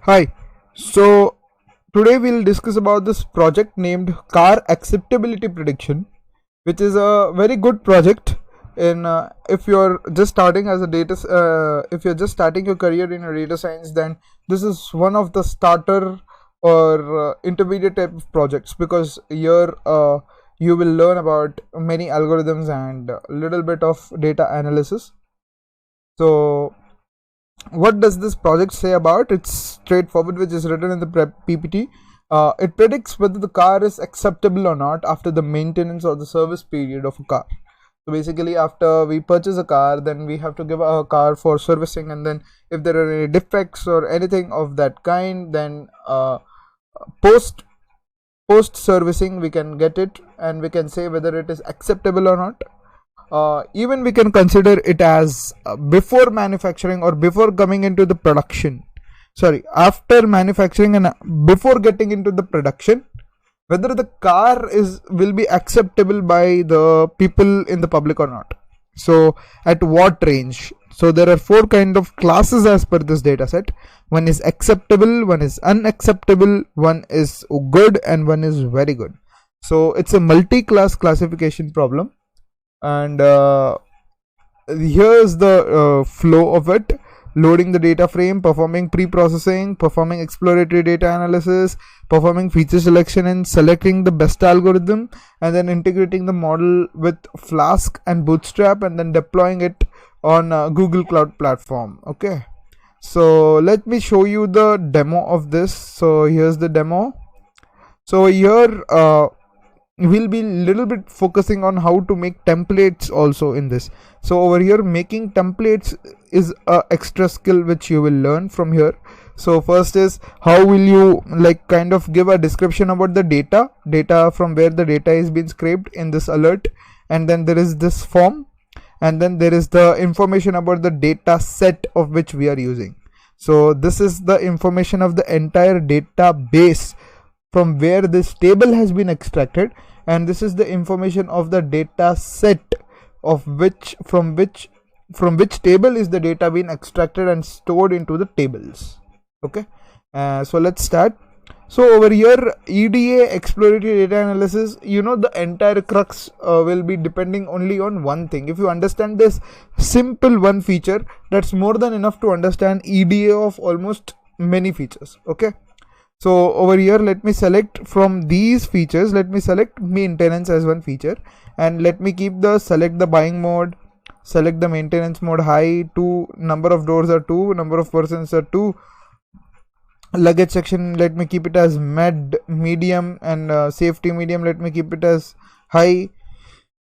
Hi. So today we'll discuss about this project named Car Acceptability Prediction, which is a very good project. In if you're just starting as a if you're just starting your career in a data science, then this is one of the starter or intermediate type of projects, because here you will learn about many algorithms and a little bit of data analysis. So what does this project say about? It's straightforward, which is written in the PPT. It predicts whether the car is acceptable or not after the maintenance or the service period of a car. So basically, after we purchase a car, then we have to give a car for servicing, and then if there are any defects or anything of that kind, then post servicing we can get it, and we can say whether it is acceptable or not. Even we can consider it as before manufacturing or before coming into the production, after manufacturing and before getting into the production, whether the car will be acceptable by the people in the public or not. So at what range? So there are four kind of classes as per this data set. One is acceptable, one is unacceptable, one is good, and one is very good. So it's a multi-class classification problem, and here's the flow of it: loading the data frame, performing pre-processing, performing exploratory data analysis, performing feature selection and selecting the best algorithm, and then integrating the model with Flask and Bootstrap, and then deploying it on Google Cloud Platform. Okay, so let me show you the demo of this. So here's the demo. So here we'll be little bit focusing on how to make templates also in this. So over here, making templates is a extra skill which you will learn from here. So first is, how will you kind of give a description about the data from where the data is being scraped in this alert, and then there is this form, and then there is the information about the data set of which we are using. So this is the information of the entire database from where this table has been extracted, and this is the information of the data set of from which table is the data being extracted and stored into the tables. Okay, so let's start. So over here, EDA, exploratory data analysis, the entire crux will be depending only on one thing. If you understand this simple one feature, that's more than enough to understand EDA of almost many features. Okay, so over here, let me select from these features, let me select maintenance as one feature, and let me keep select the buying mode, select the maintenance mode high, 2, number of doors are 2, number of persons are 2, luggage section, let me keep it as medium, and safety medium, let me keep it as high.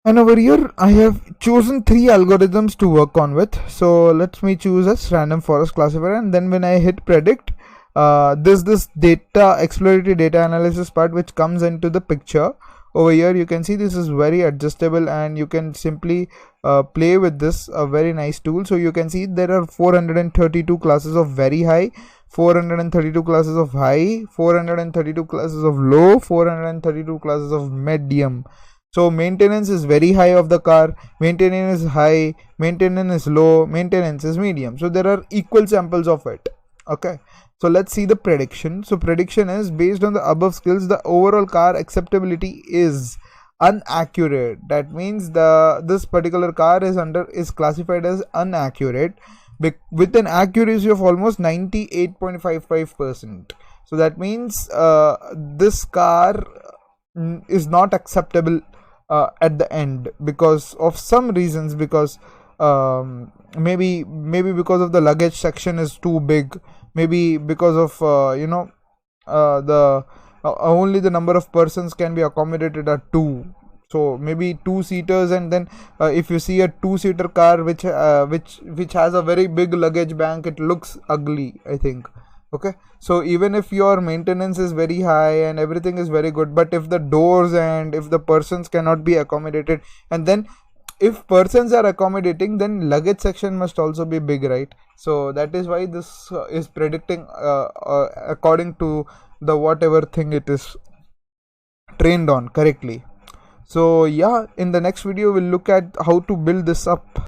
And over here I have chosen 3 algorithms to work on with. So let me choose as random forest classifier, and then when I hit predict, this data exploratory data analysis part which comes into the picture. Over here you can see this is very adjustable, and you can simply play with this, a very nice tool. So you can see there are 432 classes of very high, 432 classes of high, 432 classes of low, 432 classes of medium. So maintenance is very high of the car, maintenance is high, maintenance is low, maintenance is medium. So there are equal samples of it. Okay, so let's see the prediction. So prediction is, based on the above skills, the overall car acceptability is inaccurate. That means this particular car is classified as inaccurate with an accuracy of almost 98.55%. So that means this car is not acceptable at the end because of some reasons, because maybe because of the luggage section is too big, maybe because of only the number of persons can be accommodated at 2. So maybe 2-seaters, and then if you see a 2-seater car which has a very big luggage bank, it looks ugly, I think. Okay, so even if your maintenance is very high and everything is very good, but if the doors and if the persons cannot be accommodated, and then if persons are accommodating, then luggage section must also be big, right? So that is why this is predicting according to the whatever thing it is trained on correctly. So yeah, in the next video we'll look at how to build this up.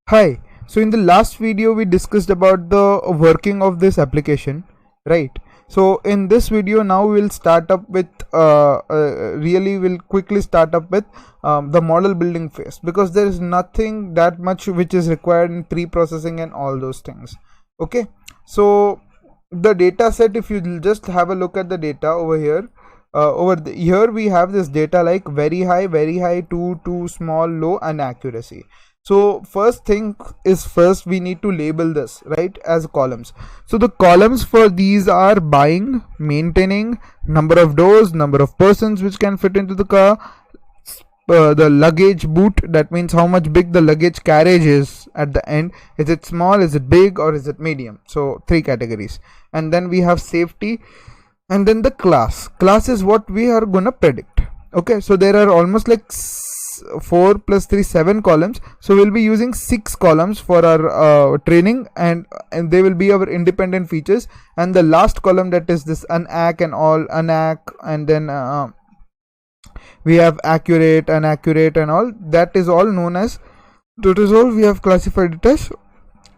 Hi, so in the last video we discussed about the working of this application, right? So in this video now we'll start up with we'll quickly start up with the model building phase, because there is nothing that much which is required in pre-processing and all those things. Okay, so the data set, if you just have a look at the data over here, here we have this data like very high, too small, low, and accuracy. So first thing is, first we need to label this, right, as columns. So the columns for these are buying, maintaining, number of doors, number of persons which can fit into the car, the luggage boot, that means how much big the luggage carriage is at the end. Is it small, is it big, or is it medium? So 3 categories. And then we have safety, and then the class is what we are gonna predict. Okay, so there are almost like 4 plus 3 7 columns. So we'll be using 6 columns for our training, and they will be our independent features. And the last column, that is this unac and all, unac, and then we have accurate, inaccurate, and all. That is all known as, to resolve, we have classified it as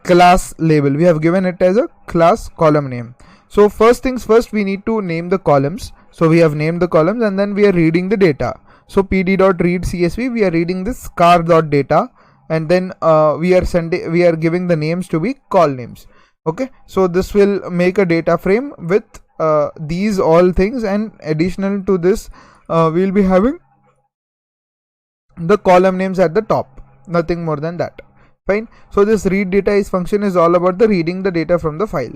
class label. We have given it as a class column name. So first things first, we need to name the columns. So we have named the columns, and then we are reading the data. So pd.read csv, we are reading this car.data, and then we are giving the names to be call names. Okay, so this will make a data frame with these all things, and additional to this we'll be having the column names at the top, nothing more than that. Fine. So this read data is function is all about the reading the data from the file,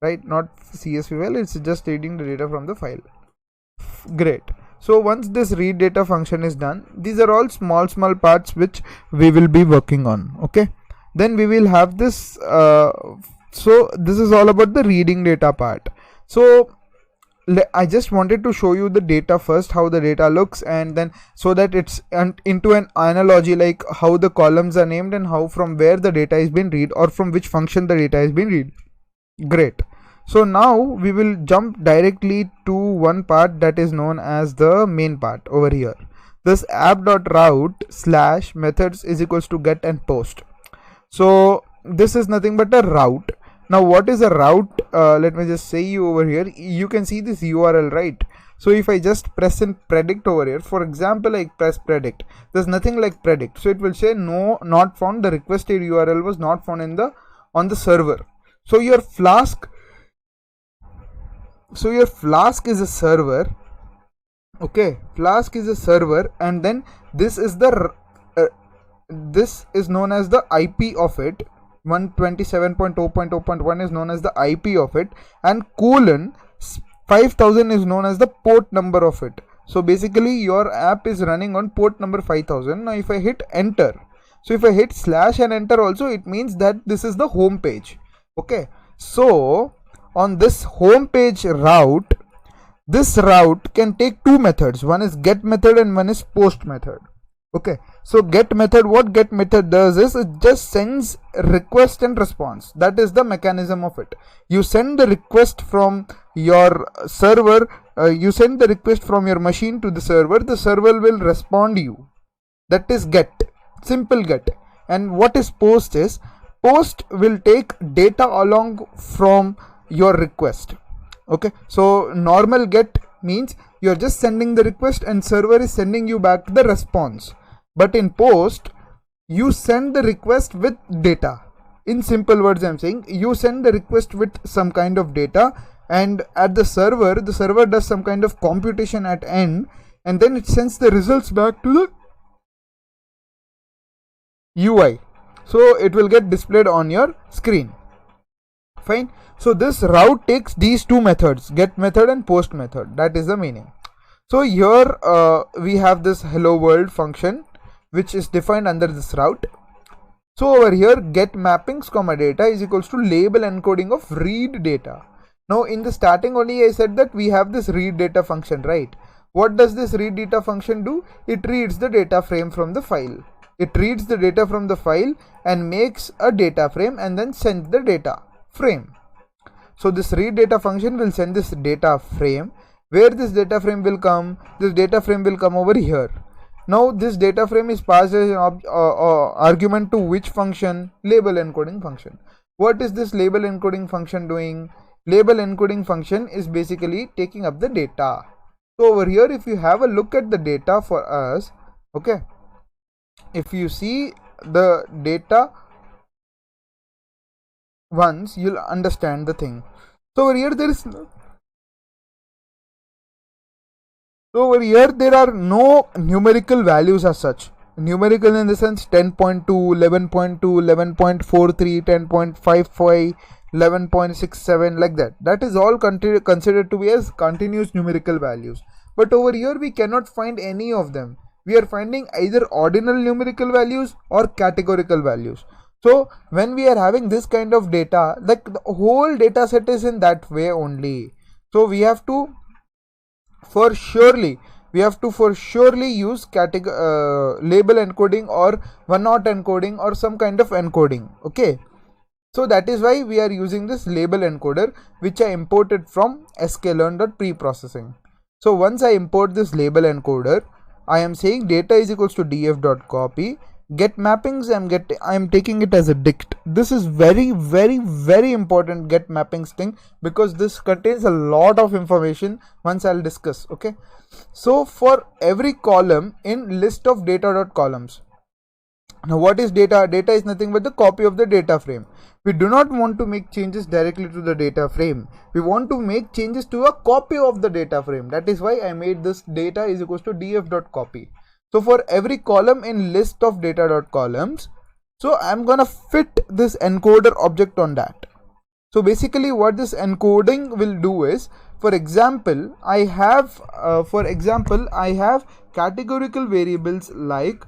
right? Not csv file, it's just reading the data from the file. Great. So once this read data function is done, these are all small parts which we will be working on. Okay, then we will have this so this is all about the reading data part. So I just wanted to show you the data first, how the data looks, and then so that it's into an analogy, like how the columns are named and how from where the data is being read, or from which function the data is being read. Great. So now we will jump directly to one part that is known as the main part over here. This app.route / methods is equals to get and post. So this is nothing but a route. Now what is a route? Let me just say you over here. You can see this URL, right? So if I just press in predict over here, for example, I press predict, there's nothing like predict. So it will say no, not found. The requested URL was not found on the server. So your Flask is a server. Okay, Flask is a server, and then this is the this is known as the IP of it. 127.0.0.1 is known as the IP of it, and colon 5000 is known as the port number of it. So basically your app is running on port number 5000. Now if I hit enter, so if I hit / and enter also, it means that this is the home page. Okay, so on this home page route, this route can take 2 methods. One is get method and one is post method. Okay, so get method, what get method does is it just sends request and response. That is the mechanism of it. You send the request from your server, you send the request from your machine to the server will respond you. That is get, simple get. And what is post is, post will take data along from your request. Okay, so normal get means you're just sending the request and server is sending you back the response. But in post, you send the request with data. In simple words, I'm saying you send the request with some kind of data, and at the server does some kind of computation at end, and then it sends the results back to the UI. So it will get displayed on your screen. Fine. So this route takes these 2 methods, get method and post method. That is the meaning. So here we have this hello world function which is defined under this route. So over here, get mappings comma data is equals to label encoding of read data. Now in the starting only I said that we have this read data function, right? What does this read data function do? It reads the data frame from the file. It reads the data from the file and makes a data frame and then sends the data frame. So this read data function will send this data frame. Where this data frame will come? This data frame will come over here. Now this data frame is passed as an argument to which function? Label encoding function. What is this label encoding function doing? label encoding function is basically taking up the data. So over here, if you have a look at the data for us, okay, if you see the data once, you'll understand the thing. So over here there are no numerical values as such. Numerical in the sense 10.2, 11.2, 11.43, 10.55, 11.67, like that. That is all considered to be as continuous numerical values. But over here we cannot find any of them. We are finding either ordinal numerical values or categorical values. So when we are having this kind of data, like the whole data set is in that way only. So we have to for surely use label encoding or one-hot encoding or some kind of encoding. Okay, so that is why we are using this label encoder, which I imported from sklearn.preprocessing. So once I import this label encoder, I am saying data is equals to df.copy. Get mappings, I am taking it as a dict. This is very important, get mappings thing, because this contains a lot of information. Once I'll discuss. Okay, so for every column in list of data.columns. Now what is data? Data is nothing but the copy of the data frame. We do not want to make changes directly to the data frame. We want to make changes to a copy of the data frame. That is why I made this data is equals to df.copy. So for every column in list of data.columns, so I'm gonna fit this encoder object on that. So basically what this encoding will do is, for example, I have categorical variables like,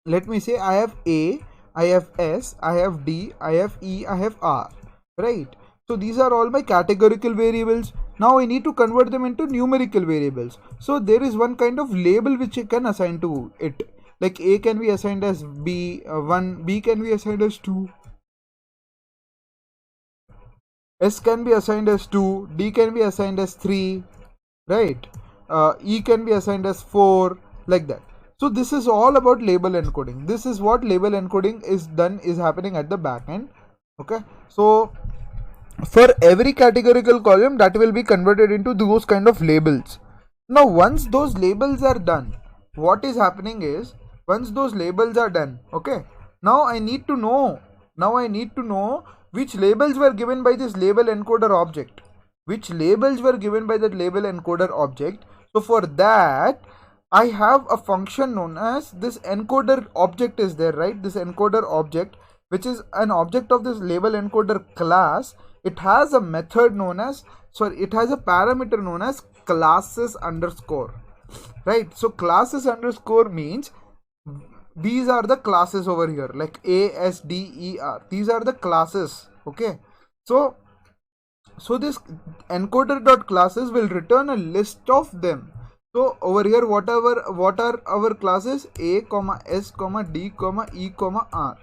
let me say I have A, I have S, I have D, I have E, I have R, right? So these are all my categorical variables. Now I need to convert them into numerical variables. So there is one kind of label which you can assign to it. Like A can be assigned as B1, B can be assigned as 2, S can be assigned as 2, D can be assigned as 3, right? E can be assigned as 4, like that. So this is all about label encoding. This is what label encoding is happening at the back end. Okay, so for every categorical column, that will be converted into those kind of labels. Now once those labels are done, what is happening is, once those labels are done, okay, now I need to know which labels were given by this label encoder object. So for that, I have a function known as this encoder object is there, right? This encoder object, which is an object of this label encoder class. It has a method known as, it has a parameter known as classes underscore, right? So classes underscore means these are the classes over here, like A, S, D, E, R. These are the classes. Okay, so this encoder.classes will return a list of them. So over here, what are our classes? A, S, D, E, R.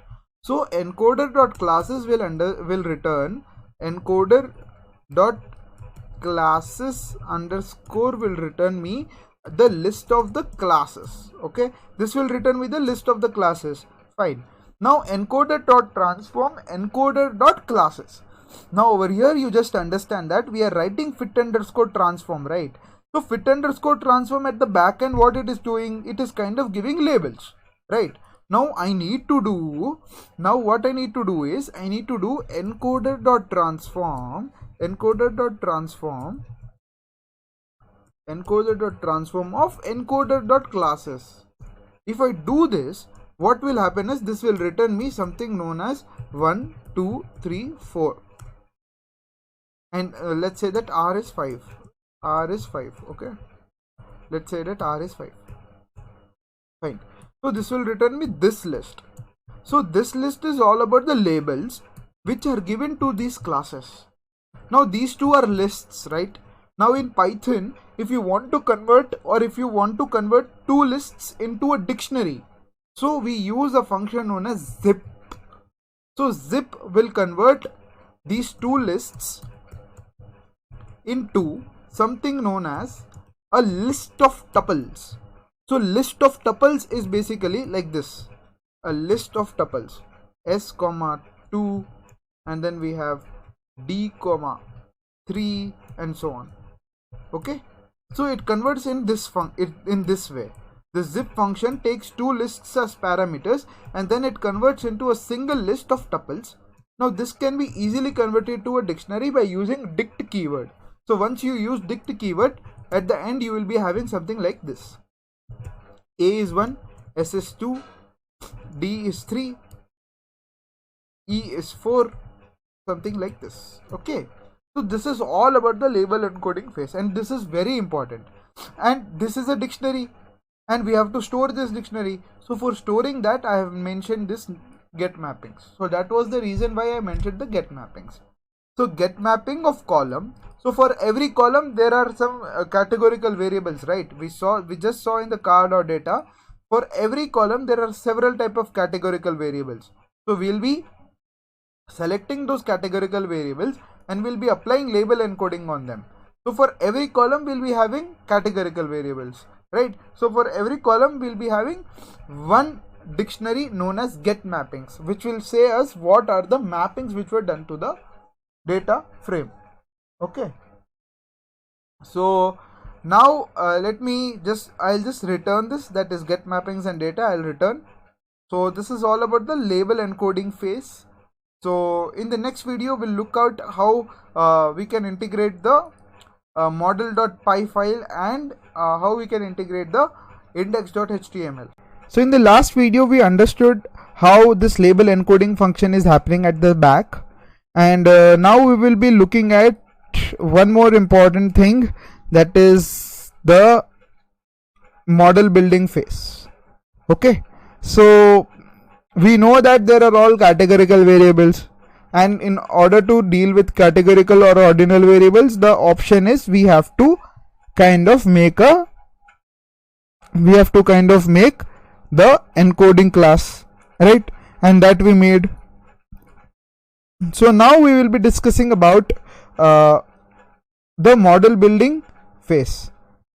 So encoder.classes will return encoder.classes underscore will return me the list of the classes. Okay, this will return me the list of the classes. Fine. Now encoder.transform encoder.classes. Now over here you just understand that we are writing fit underscore transform, right? So fit underscore transform at the back end, what it is doing, it is kind of giving labels, right? Now what I need to do is I need to do encoder.transform of encoder.classes. If I do this, what will happen is this will return me something known as 1, 2, 3, 4, and let's say that R is 5. Okay, let's say that R is 5. Fine. So this will return me this list. So this list is all about the labels which are given to these classes. Now these two are lists, right? Now in Python, if you want to convert two lists into a dictionary, so we use a function known as zip. So zip will convert these two lists into something known as a list of tuples. So list of tuples is basically like this, a list of tuples, S, 2, and then we have d comma 3, and so on. Okay, so it converts in this in this way. The zip function takes two lists as parameters and then it converts into a single list of tuples. Now this can be easily converted to a dictionary by using dict keyword. So once you use dict keyword, at the end you will be having something like this. A is 1, S is 2, D is 3, E is 4, something like this. Okay, so this is all about the label encoding phase, and this is very important. And this is a dictionary, and we have to store this dictionary. So for storing that, I have mentioned this get mappings. So that was the reason why I mentioned the get mappings. So get mapping of column. So for every column there are some categorical variables, right? We just saw in the card or data. For every column there are several type of categorical variables. So we'll be selecting those categorical variables and we'll be applying label encoding on them. So for every column we'll be having categorical variables, right? So for every column we'll be having one dictionary known as get mappings, which will say us what are the mappings which were done to the data frame. Okay, so now I'll just return this, that is get mappings and data. I'll return. So this is all about the label encoding phase. So in the next video we'll look out how we can integrate the model.py file and how we can integrate the index.html. So in the last video we understood how this label encoding function is happening at the back, and now we will be looking at one more important thing, that is the model building phase. Okay, so we know that there are all categorical variables, and in order to deal with categorical or ordinal variables, the option is we have to kind of make the encoding class, right? And that we made. So now we will be discussing about the model building phase.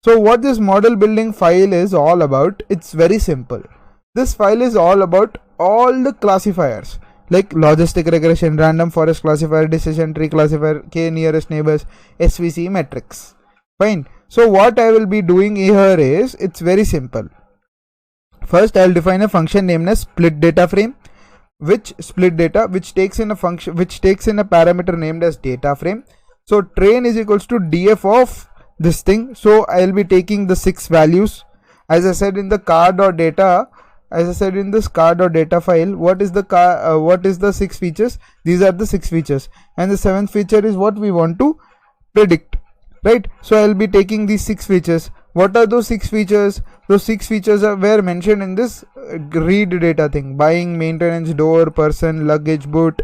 So what this model building file is all about, it's very simple. This file is all about all the classifiers like logistic regression, random forest classifier, decision tree classifier, k nearest neighbors, SVC metrics. Fine. So what I will be doing here is, it's very simple. First I'll define a function named as split data frame, which takes in a parameter named as data frame. So train is equals to df of this thing. So I'll be taking the 6 values as I said in the card or data. As I said in this card or data file, what is the 6 features? These are the 6 features, and the 7th feature is what we want to predict, right? So I'll be taking these 6 features. What are those 6 features? Those 6 features were mentioned in this read data thing: buying, maintenance, door, person, luggage, boot,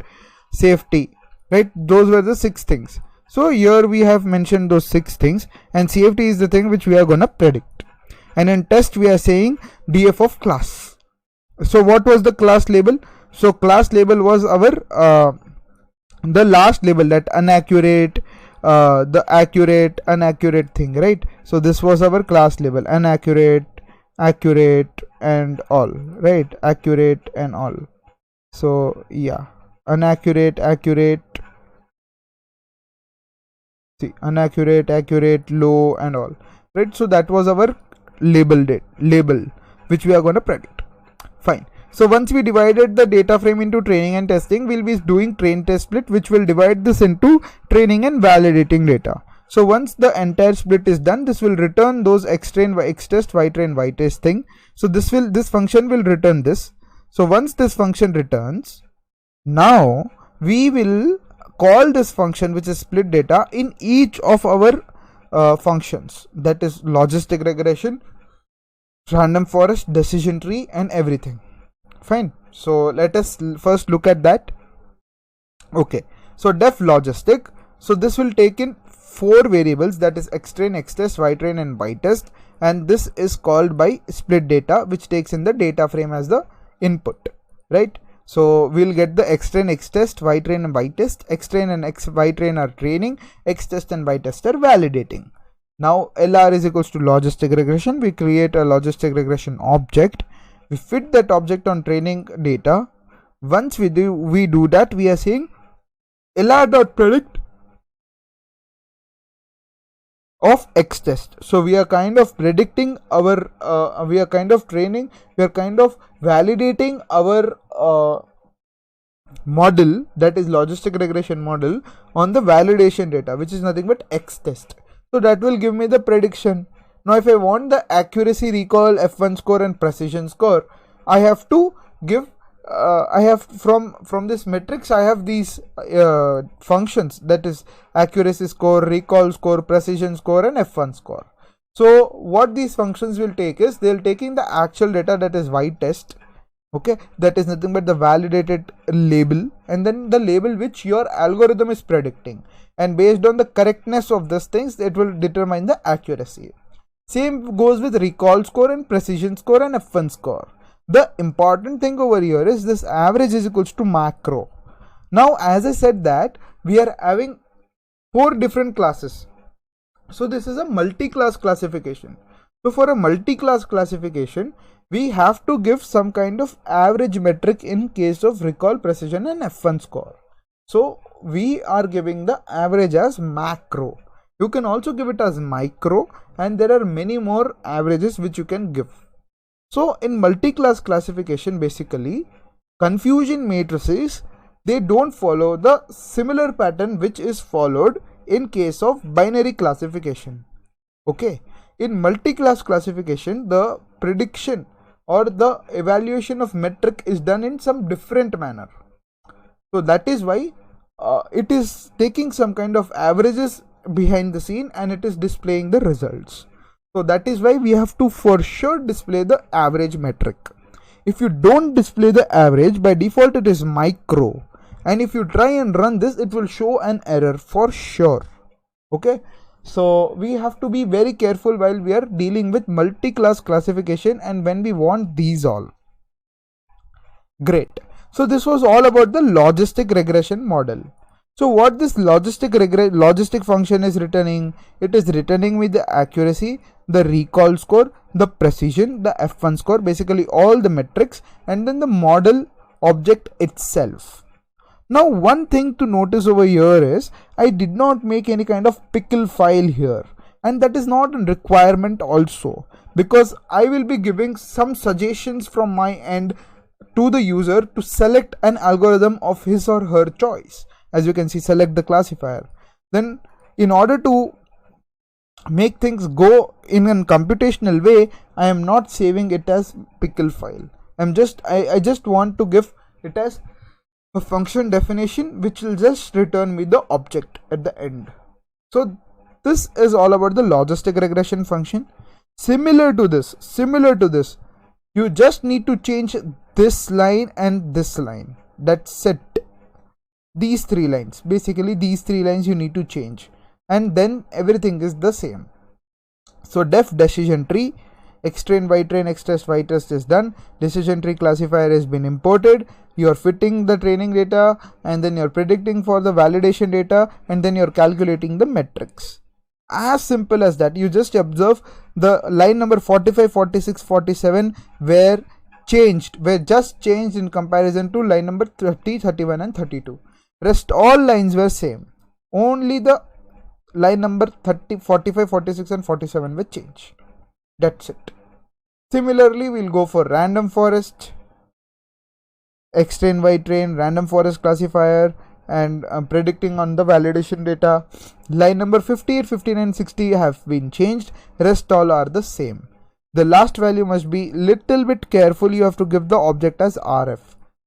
safety, right? Those were the 6 things. So here we have mentioned those 6 things, and safety is the thing which we are gonna predict. And in test we are saying df of class. So what was the class label? So class label was our the last label, that inaccurate, the accurate, inaccurate thing, right? So this was our class label: inaccurate, accurate, and all, right? Accurate and all. So yeah, inaccurate, accurate, see, inaccurate, accurate, low, and all, right? So that was our label which we are going to predict. Fine. So once we divided the data frame into training and testing, we'll be doing train test split, which will divide this into training and validating data. So once the entire split is done, this will return those xtrain, xtest, ytrain, ytest thing. So this function will return this. So once this function returns, now we will call this function, which is split data, in each of our functions, that is logistic regression, random forest, decision tree, and everything. Fine. So let us first look at that. Okay, so def logistic, so this will take in 4 variables, that is xtrain, xtest, ytrain, and ytest, and this is called by split data, which takes in the data frame as the input, right? So we'll get the xtrain, xtest, ytrain, and ytest. Xtrain and ytrain are training, xtest and ytest are validating. Now LR is equals to logistic regression. We create a logistic regression object. We fit that object on training data. Once we do that, we are saying lr.predict of x test. So we are kind of predicting our we are kind of validating our model, that is logistic regression model, on the validation data, which is nothing but x test. So that will give me the prediction. Now if I want the accuracy, recall, f1 score and precision score, I have to give I have from this matrix, I have these functions, that is accuracy score, recall score, precision score and f1 score. So what these functions will take is, they'll taking the actual data, that is y test, okay, that is nothing but the validated label, and then the label which your algorithm is predicting, and based on the correctness of these things, it will determine the accuracy. Same goes with recall score and precision score and f1 score. The important thing over here is this average is equals to macro. Now as I said that we are having 4 different classes, so this is a multi-class classification. So for a multi-class classification, we have to give some kind of average metric in case of recall, precision and f1 score. So we are giving the average as macro. You can also give it as micro, and there are many more averages which you can give. So in multi-class classification, basically confusion matrices, they don't follow the similar pattern which is followed in case of binary classification. Okay, in multi-class classification, the prediction or the evaluation of metric is done in some different manner. So that is why it is taking some kind of averages behind the scene and it is displaying the results. So that is why we have to for sure display the average metric. If you don't display the average, by default it is micro, and if you try and run this, it will show an error for sure. Okay, so we have to be very careful while we are dealing with multi-class classification and when we want these all. Great. So this was all about the logistic regression model. So what this logistic function is returning, it is returning with the accuracy, the recall score, the precision, the f1 score, basically all the metrics, and then the model object itself. Now one thing to notice over here is, I did not make any kind of pickle file here, and that is not a requirement also, because I will be giving some suggestions from my end to the user to select an algorithm of his or her choice. As you can see, select the classifier. Then in order to make things go in a computational way, I am not saving it as pickle file. I just want to give it as a function definition which will just return me the object at the end. So this is all about the logistic regression function. Similar to this, you just need to change this line and this line. That's it. These 3 lines, basically these 3 lines you need to change, and then everything is the same. So def decision tree, xtrain, ytrain, xtest, ytest is done. Decision tree classifier has been imported. You are fitting the training data, and then you're predicting for the validation data, and then you're calculating the metrics. As simple as that. You just observe the line number 45, 46, 47 were just changed in comparison to line number 30, 31 and 32. Rest all lines were same. Only the line number 30, 45, 46 and 47 will change. That's it. Similarly, we'll go for random forest, xtrain, ytrain, random forest classifier, and predicting on the validation data. Line number 58, 59, 60 have been changed. Rest all are the same. The last value must be little bit careful. You have to give the object as RF.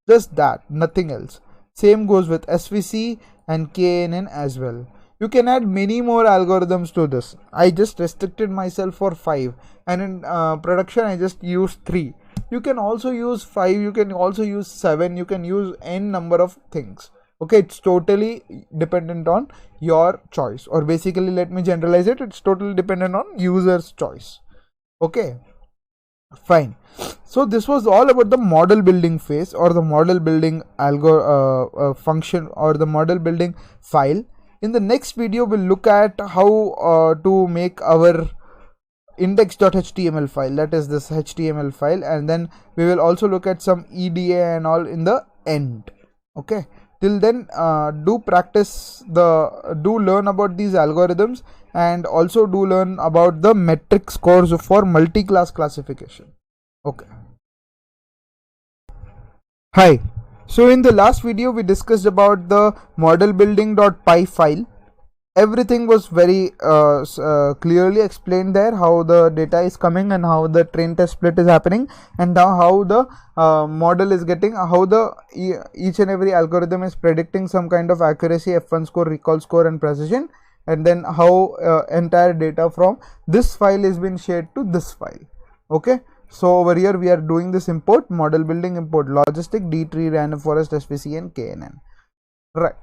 Just that, nothing else. Same goes with SVC and KNN as well. You can add many more algorithms to this. I just restricted myself for 5, and in production I just used 3. You can also use 5, you can also use 7, you can use n number of things. Okay, it's totally dependent on your choice, or basically let me generalize it, it's totally dependent on user's choice. Okay, fine. So this was all about the model building phase, or the model building function, or the model building file. In the next video, we'll look at how to make our index.html file, that is this HTML file, and then we will also look at some EDA and all in the end. Okay, till then do learn about these algorithms, and also do learn about the metric scores for multi-class classification. Okay. Hi. So in the last video we discussed about the model building.py file. Everything was very clearly explained there, how the data is coming and how the train test split is happening, and now how the model is getting, how the each and every algorithm is predicting some kind of accuracy, F1 score, recall score and precision, and then how entire data from this file is being shared to this file. Okay, so over here we are doing this import, model building, import logistic, D tree, random forest, SVC and KNN. Right.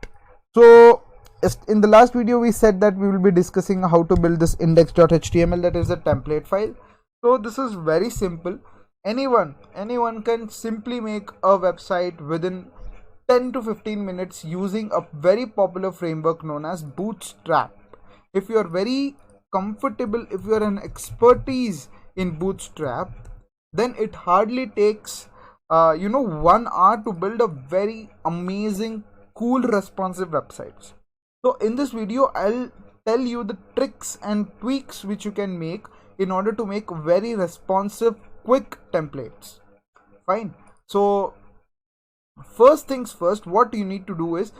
So in the last video we said that we will be discussing how to build this index.html, that is the template file. So this is very simple. Anyone can simply make a website within 10 to 15 minutes using a very popular framework known as Bootstrap. If you are very comfortable, if you are an expertise in Bootstrap, then it hardly takes 1 hour to build a very amazing, cool, responsive websites. So in this video I'll tell you the tricks and tweaks which you can make in order to make very responsive, quick templates. Fine. So first things first, what you need to do is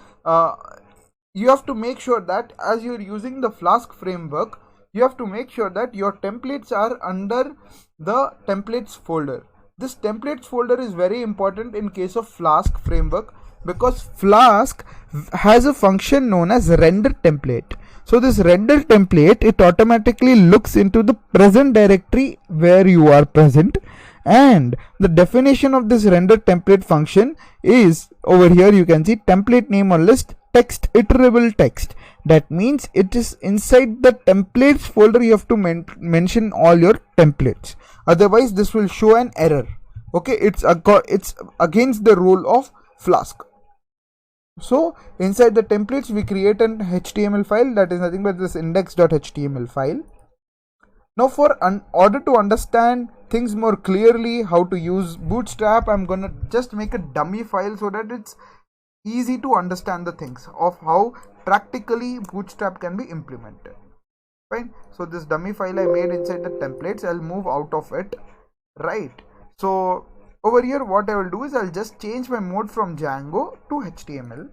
you have to make sure that as you're using the Flask framework, you have to make sure that your templates are under the templates folder. This templates folder is very important in case of Flask framework, because Flask has a function known as render template. So this render template, it automatically looks into the present directory where you are present, and the definition of this render template function is over here. You can see template name or list text, iterable text. That means it is inside the templates folder. You have to mention all your templates, otherwise this will show an error. Okay, it's against the rule of Flask. So inside the templates we create an HTML file, that is nothing but this index.html file. Now for order to understand things more clearly, how to use Bootstrap, I'm gonna just make a dummy file so that it's easy to understand the things of how practically Bootstrap can be implemented. Fine. So this dummy file I made inside the templates, I'll move out of it. Right. So over here what I will do is I'll just change my mode from Django to HTML,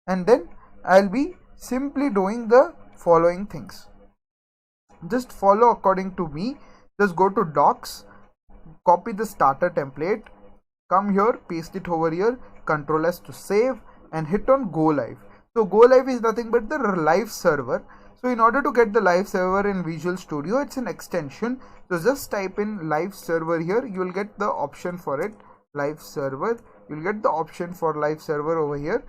and then I'll be simply doing the following things. Just follow according to me. Just go to docs, copy the starter template, come here, paste it over here, Ctrl S to save, and hit on go live. So go live is nothing but the live server. So in order to get the live server in Visual Studio, it's an extension. So just type in live server here, you will get the option for it, live server. You'll get the option for live server over here.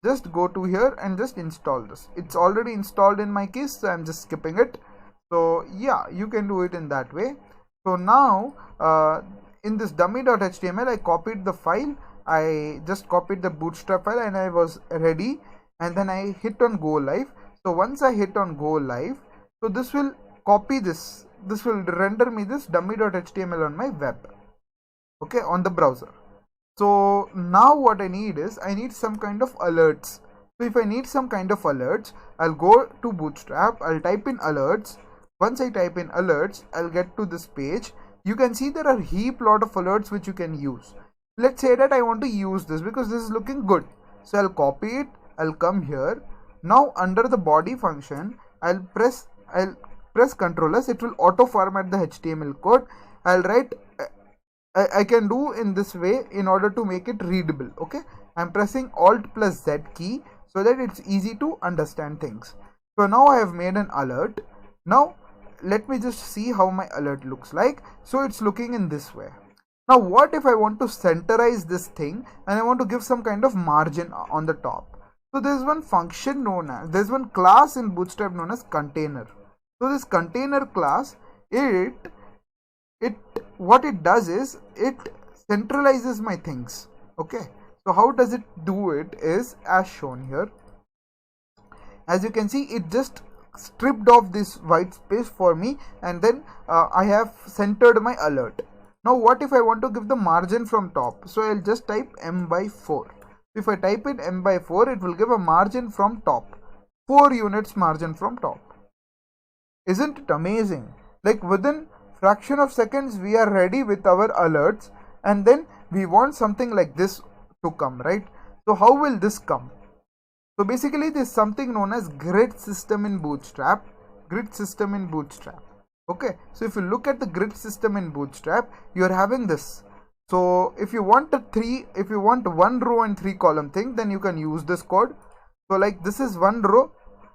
Just go to here and just install this. It's already installed in my case, so I'm just skipping it. So yeah, you can do it in that way. So now in this dummy.html I copied the file. I just copied the Bootstrap file and I was ready, and then I hit on go live. So once I hit on go live, so this will copy this will render me this dummy.html on my web, okay, on the browser. So now what I need is I need some kind of alerts. So if I need some kind of alerts, I'll go to Bootstrap, I'll type in alerts. Once I type in alerts, I'll get to this page. You can see there are a heap lot of alerts which you can use. Let's say that I want to use this because this is looking good. So I'll copy it, I'll come here. Now under the body function, I'll press Ctrl S, it will auto format the HTML code. I'll write, I can do in this way in order to make it readable. Okay, I'm pressing Alt plus Z key so that it's easy to understand things. So now I have made an alert. Now let me just see how my alert looks like. So it's looking in this way. Now what if I want to centerize this thing and I want to give some kind of margin on the top? So there's one function known as, there's one class in Bootstrap known as container. So this container class, what it does is it centralizes my things. Okay, so how does it do it is as shown here. As you can see, it just stripped off this white space for me, and then I have centered my alert. Now what if I want to give the margin from top? So I'll just type m by 4. If I type in m by 4, it will give a margin from top, 4 units margin from top. Isn't it amazing? Like within fraction of seconds we are ready with our alerts, and then we want something like this to come, right? So how will this come? So basically there is something known as grid system in Bootstrap. Grid system in Bootstrap. Okay, so if you look at the grid system in Bootstrap, you are having this. So if you want one row and 3 column thing, then you can use this code. So like this is one row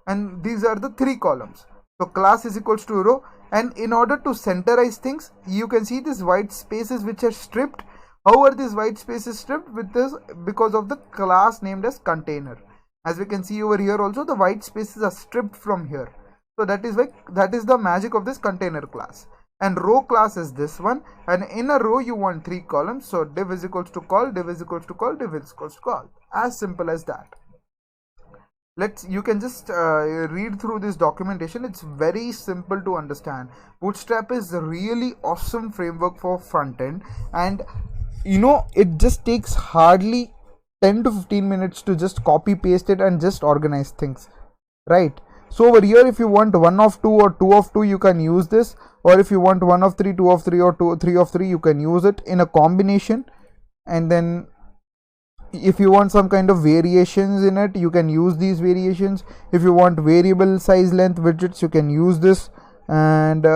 and these are the 3 columns. So class is equals to row, and in order to centerize things, you can see these white spaces which are stripped. How are these white spaces stripped? With this, because of the class named as container. As we can see over here also, the white spaces are stripped from here. So that is the magic of this container class. And row class is this one, and in a row you want 3 columns. So div is equals to call, div is equals to call, div is equals to call. As simple as that. You can just read through this documentation. It's very simple to understand. Bootstrap is a really awesome framework for front end, and you know, it just takes hardly 10 to 15 minutes to just copy paste it and just organize things, right? So over here, if you want 1 of 2 or 2 of 2, you can use this, or if you want 1 of 3, 2 of 3 or 3 of 3, you can use it in a combination. And then if you want some kind of variations in it, you can use these variations. If you want variable size length widgets, you can use this, and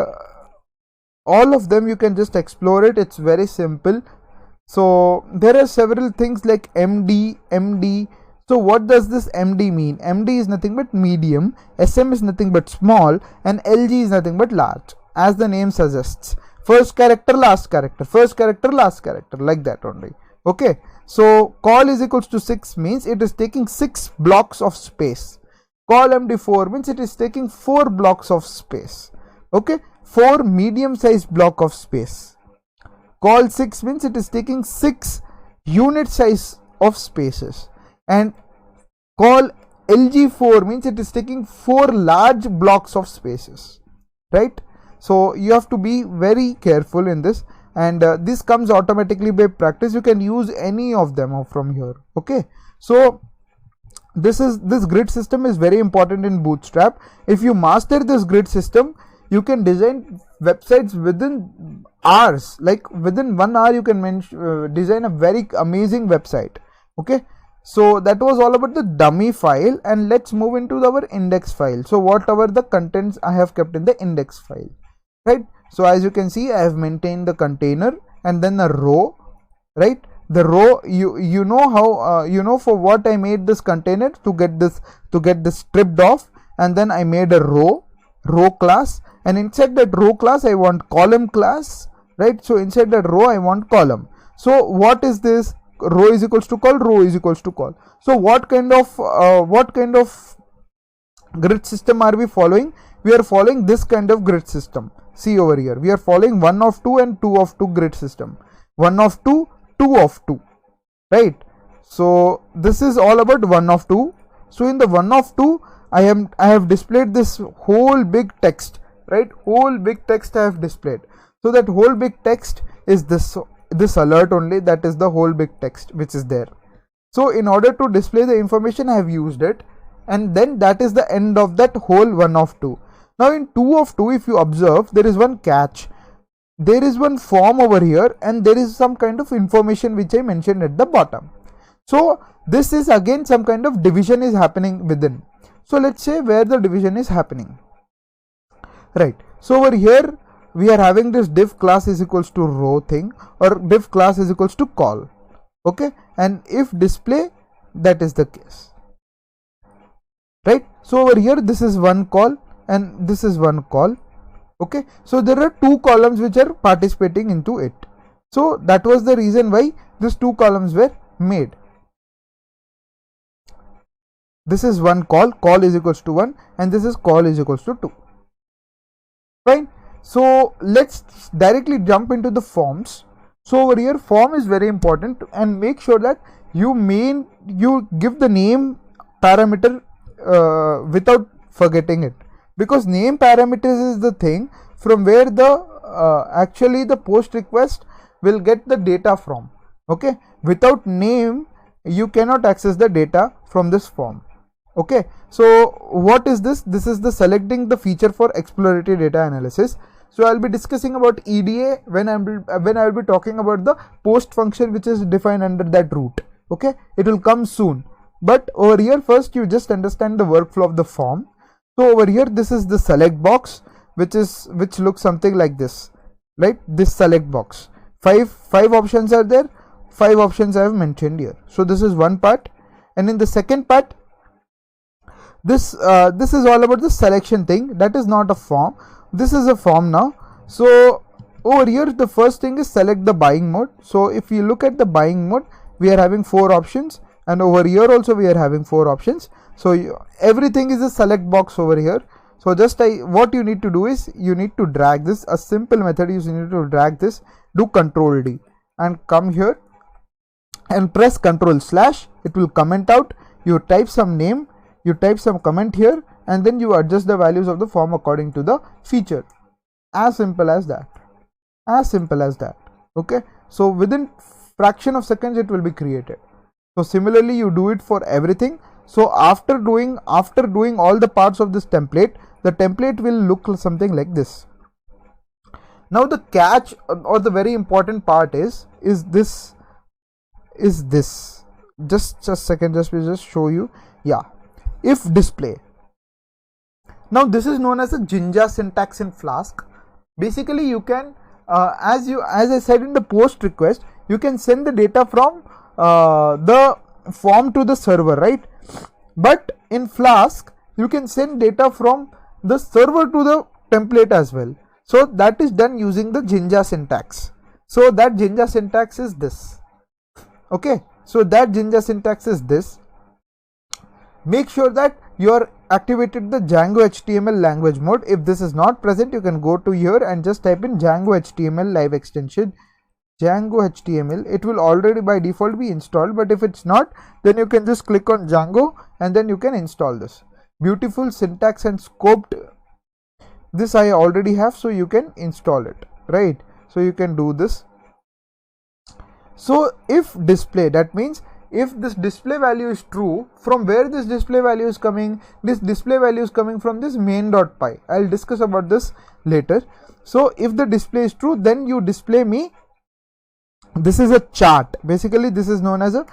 all of them you can just explore it. It's very simple. So there are several things like MD. So what does this MD mean? MD is nothing but medium, SM is nothing but small, and LG is nothing but large, as the name suggests. First character, last character, first character, last character, like that only. Okay, so call is equals to 6 means it is taking 6 blocks of space. Call MD4 means it is taking 4 blocks of space. Okay, 4 medium sized block of space. Call 6 means it is taking 6 unit size of spaces. And call LG4 means it is taking 4 large blocks of spaces, right? So you have to be very careful in this, and this comes automatically by practice. You can use any of them from here. Okay, so this grid system is very important in Bootstrap. If you master this grid system, you can design websites within hours. Like within 1 hour you can design a very amazing website. Okay, so that was all about the dummy file, and let's move into our index file. So whatever the contents I have kept in the index file, right? So as you can see, I have maintained the container and then a row, right? The row, you know how for what I made this container, to get this stripped off, and then I made a row class, and inside that row class I want column class, right? So inside that row I want column. So what is this? Row is equals to call, row is equals to call. So what kind of grid system are we following? We are following this kind of grid system. See over here, we are following 1 of 2 and 2 of 2 grid system. 1 of 2, 2 of 2, right? So this is all about 1 of 2. So in the 1 of 2, I have displayed this whole big text, right? Whole big text I have displayed. So that whole big text is this alert only. That is the whole big text which is there. So in order to display the information, I have used it, and then that is the end of that whole 1 of 2. Now in 2 of 2, if you observe, there is one catch. There is one form over here, and there is some kind of information which I mentioned at the bottom. So this is again some kind of division is happening within. So let's say where the division is happening, right? So over here we are having this div class is equals to row thing, or div class is equals to call. Okay, and if display, that is the case, right? So over here this is one call and this is one call. Okay, so there are 2 columns which are participating into it. So that was the reason why these 2 columns were made. This is one call is equals to 1, and this is call is equals to 2. Fine. So let's directly jump into the forms. So over here, form is very important, and make sure that you give the name parameter without forgetting it, because name parameters is the thing from where the actually the post request will get the data from. Okay, without name, you cannot access the data from this form. Okay, so what is this? This is the selecting the feature for exploratory data analysis. So I'll be discussing about EDA when I will be talking about the post function which is defined under that root. Okay, it will come soon, but over here first you just understand the workflow of the form. So over here this is the select box, which looks something like this, right? This select box, five options are there, 5 options I have mentioned here. So this is one part, and in the second part, this is all about the selection thing. That is not a form, this is a form now. So over here the first thing is select the buying mode. So if you look at the buying mode, we are having 4 options, and over here also we are having 4 options. So everything is a select box over here. So just what you need to do is you need to drag this. A simple method is you need to drag this, do Ctrl D and come here and press Ctrl/. It will comment out. You type some name, you type some comment here, and then you adjust the values of the form according to the feature. As simple as that. As simple as that. Okay. So within fraction of seconds it will be created. So similarly you do it for everything. So after doing all the parts of this template, the template will look something like this. Now the catch or the very important part is this. Just a second, just show you. Yeah, if display. Now this is known as a Jinja syntax in Flask. Basically you can as I said in the post request, you can send the data from the form to the server, right? But in Flask you can send data from the server to the template as well. So that is done using the Jinja syntax. So that Jinja syntax is this. Okay, so that Jinja syntax is this. Make sure that you are activated the Django HTML language mode. If this is not present, you can go to here and just type in Django HTML live extension, Django HTML. It will already by default be installed, but if it's not, then you can just click on Django and then you can install this. Beautiful syntax and scoped. This I already have, so you can install it, right? So you can do this. So if display, that means if this display value is true, from where this display value is coming? This display value is coming from this main.py. I'll discuss about this later. So if the display is true, then you display me. This is a chart. Basically this is known as a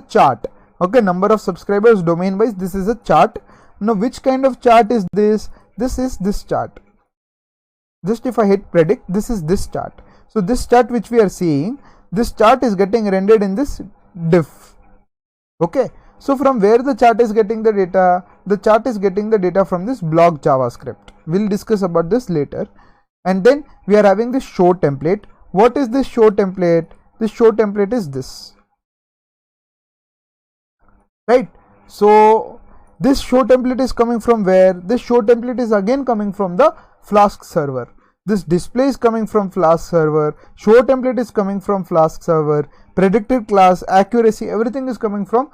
chart. Okay, number of subscribers, domain wise, this is a chart. Now which kind of chart is this? This is this chart. Just if I hit predict, this is this chart. So this chart which we are seeing, this chart is getting rendered in this diff. Okay, so from where the chart is getting the data? The chart is getting the data from this blog JavaScript. We'll discuss about this later. And then we are having this show template. What is this show template? This show template is this, right? So this show template is coming from where? This show template is again coming from the Flask server. This display is coming from Flask server, show template is coming from Flask server, predictor class, accuracy, everything is coming from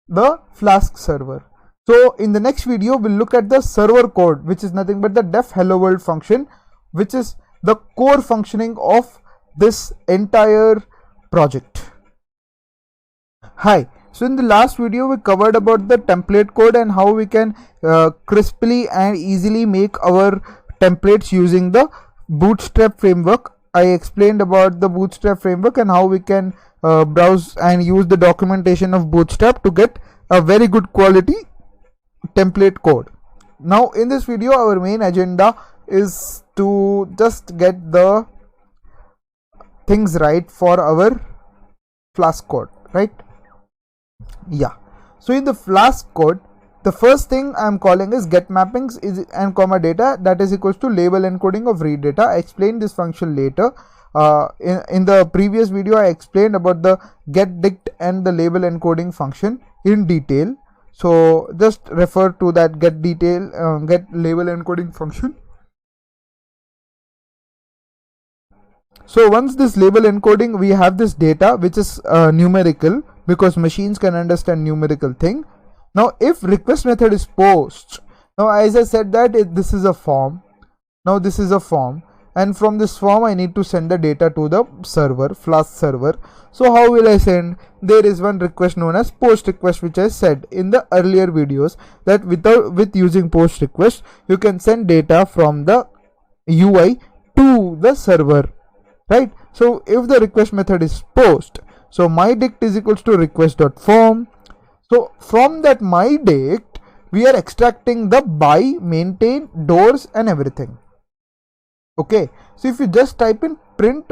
the Flask server. So in the next video we'll look at the server code, which is nothing but the def hello world function, which is the core functioning of this entire project. Hi. So in the last video we covered about the template code and how we can crisply and easily make our templates using the Bootstrap framework. I explained about the Bootstrap framework and how we can browse and use the documentation of Bootstrap to get a very good quality template code. Now in this video our main agenda is to just get the things right for our Flask code, right? Yeah. So in the Flask code, the first thing I am calling is get mappings is and comma data, that is equals to label encoding of read data. I explained this function later. In the previous video I explained about the get dict and the label encoding function in detail. So just refer to that get label encoding function. So once this label encoding, we have this data which is numerical, because machines can understand numerical thing. Now if request method is post, now as I said that this is a form. Now this is a form. and from this form I need to send the data to the server, Flask server. So how will I send? There is one request known as post request, which I said in the earlier videos that with using post request you can send data from the UI to the server, right? So if the request method is post, so myDict is equals to request.form. So from that myDict we are extracting the buy, maintain, doors and everything. Okay, so if you just type in print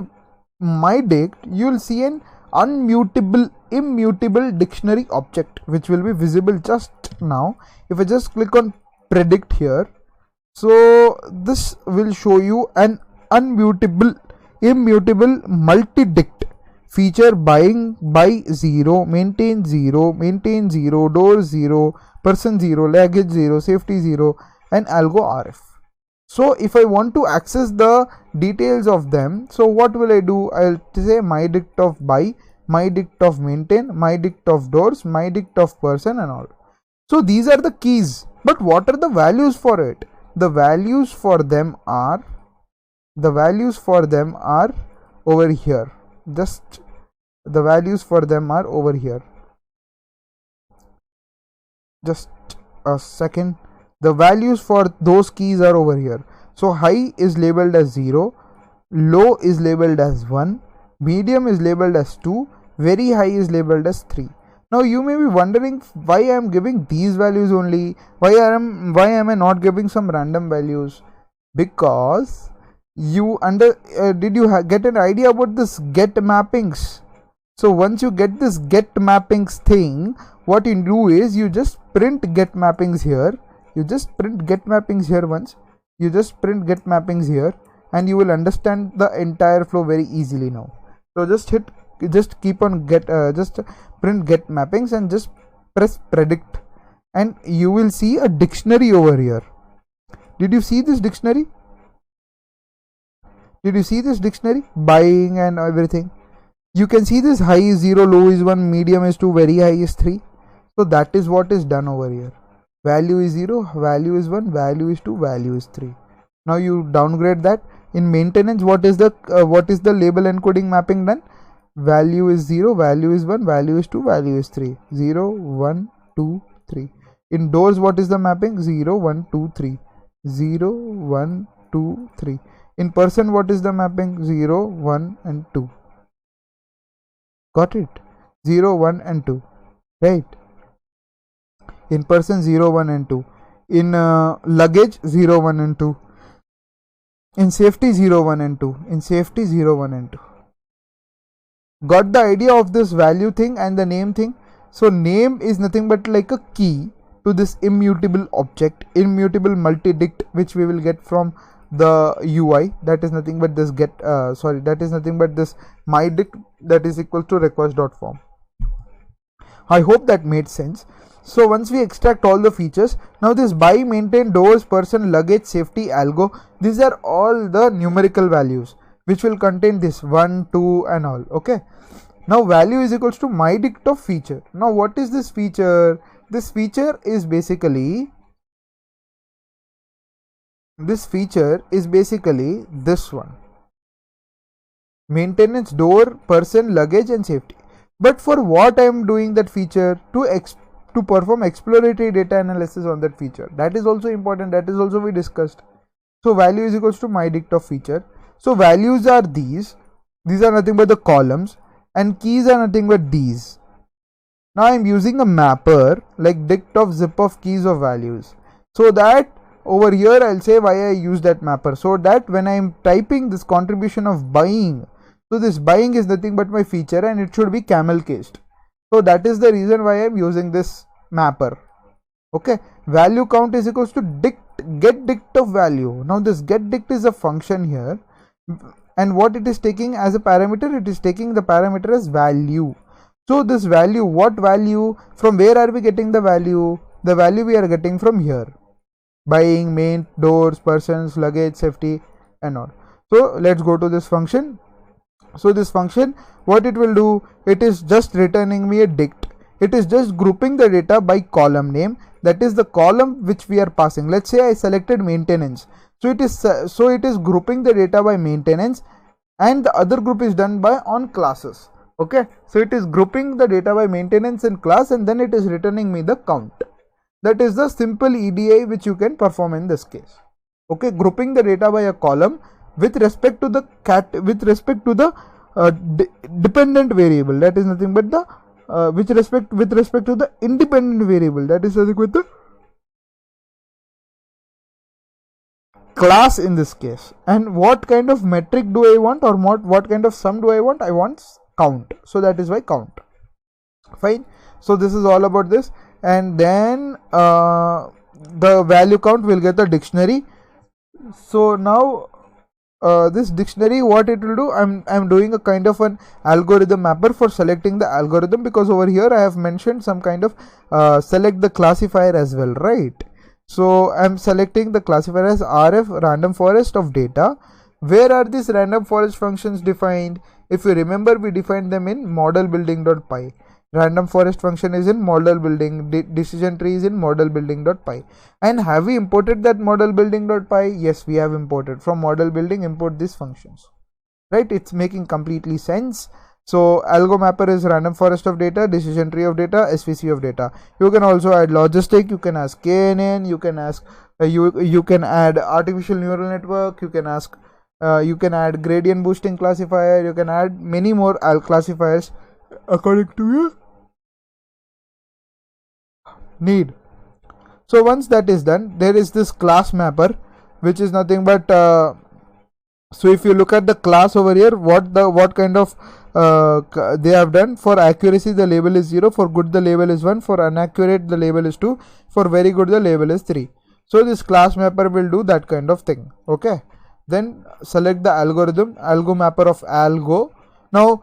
myDict, you will see an immutable dictionary object which will be visible just now. If I just click on predict here, so this will show you an immutable multi-dict feature: buying, buy 0, maintain 0, door 0, person 0, luggage 0, safety 0 and algo RF. So if I want to access the details of them, so what will I do? I'll say myDict of buy, myDict of maintain, myDict of doors, myDict of person and all. So these are the keys, but what are the values for it? The values for them are over here. Just the values for them are over here. Just a second. The values for those keys are over here. So high is labeled as 0, low is labeled as 1, medium is labeled as 2, very high is labeled as 3. Now you may be wondering why I am giving these values only. Why am I not giving some random values? Because you did you get an idea about this get mappings? So once you get this get mappings thing, what you do is you just print get mappings here. You just print get mappings here once. You just print get mappings here, and you will understand the entire flow very easily now. So just keep on just print get mappings and just press predict, and you will see a dictionary over here. Did you see this dictionary? Buying and everything. You can see this: high is 0, low is 1, medium is 2, very high is 3. So that is what is done over here. Value is 0, value is 1, value is 2, value is 3. Now you downgrade that. In maintenance, what is the label encoding mapping done? Value is 0, value is 1, value is 2, value is 3. 0, 1, 2, 3. In doors, what is the mapping? 0, 1, 2, 3. 0, 1, 2, 3. In person, what is the mapping? 0, 1 and 2. Got it? 0, 1 and 2. Right? In person 0, 1 and 2. In luggage 0, 1 and 2. In safety 0, 1 and 2. In safety 0, 1 and 2. Got the idea of this value thing and the name thing? So name is nothing but like a key to this immutable object, immutable multi-dict, which we will get from the UI. That is nothing but this that is nothing but this myDict, that is equal to request.form. I hope that made sense. So once we extract all the features, now this buy, maintain, doors, person, luggage, safety, algo, these are all the numerical values which will contain this 1, 2 and all. Okay. Now value is equals to myDict of feature. Now what is this feature? This feature is basically this one: maintenance, door, person, luggage and safety. But for what I am doing that feature? To perform exploratory data analysis on that feature. That is also important. That is also we discussed. So value is equals to myDict of feature. So values are these. These are nothing but the columns, and keys are nothing but these. Now I am using a mapper like dict of zip of keys of values. So that over here I'll say why I use that mapper. So that when I am typing this contribution of buying, so this buying is nothing but my feature and it should be camel cased. So that is the reason why I am using this mapper. Okay. Value count is equals to get dict of value. Now this get dict is a function here, and what it is taking as a parameter? It is taking the parameter as value. So this value, what value? From where are we getting the value? The value we are getting from here: buying, main, doors, persons, luggage, safety and all. So let's go to this function. So this function, what it will do, it is just returning me a dict. It is just grouping the data by column name that is the column which we are passing. Let's say I selected maintenance, so it is grouping the data by maintenance, and the other group is done by on classes. Okay, so it is grouping the data by maintenance and class, and then it is returning me the count. That is the simple EDI which you can perform in this case. Okay, grouping the data by a column with respect to the dependent variable, that is nothing but the with respect to the independent variable, that is nothing but the class in this case. And what kind of metric do I want, or what kind of sum do I want? I want count, so that is why count. Fine. So this is all about this, and then the value count will get the dictionary. So now this dictionary, what it will do, I'm doing a kind of an algorithm mapper for selecting the algorithm, because over here I have mentioned some kind of select the classifier as well, right? So I'm selecting the classifier as RF, random forest of data. Where are these random forest functions defined? If you remember, we defined them in model building.py. Random forest function is in model building, decision tree is in model building.py. And have we imported that model building.py? Yes, we have imported. From model building, import these functions, right? It's making completely sense. So algo mapper is random forest of data, decision tree of data, SVC of data. You can also add logistic, you can ask KNN, you can ask you can add artificial neural network, you can add gradient boosting classifier, you can add many more classifiers according to your need. So once that is done, there is this class mapper, which is nothing but so if you look at the class over here, what kind of they have done. For accuracy the label is 0, for good the label is 1, for inaccurate the label is 2, for very good the label is 3. So this class mapper will do that kind of thing. Okay, then select the algorithm, algo mapper of algo. Now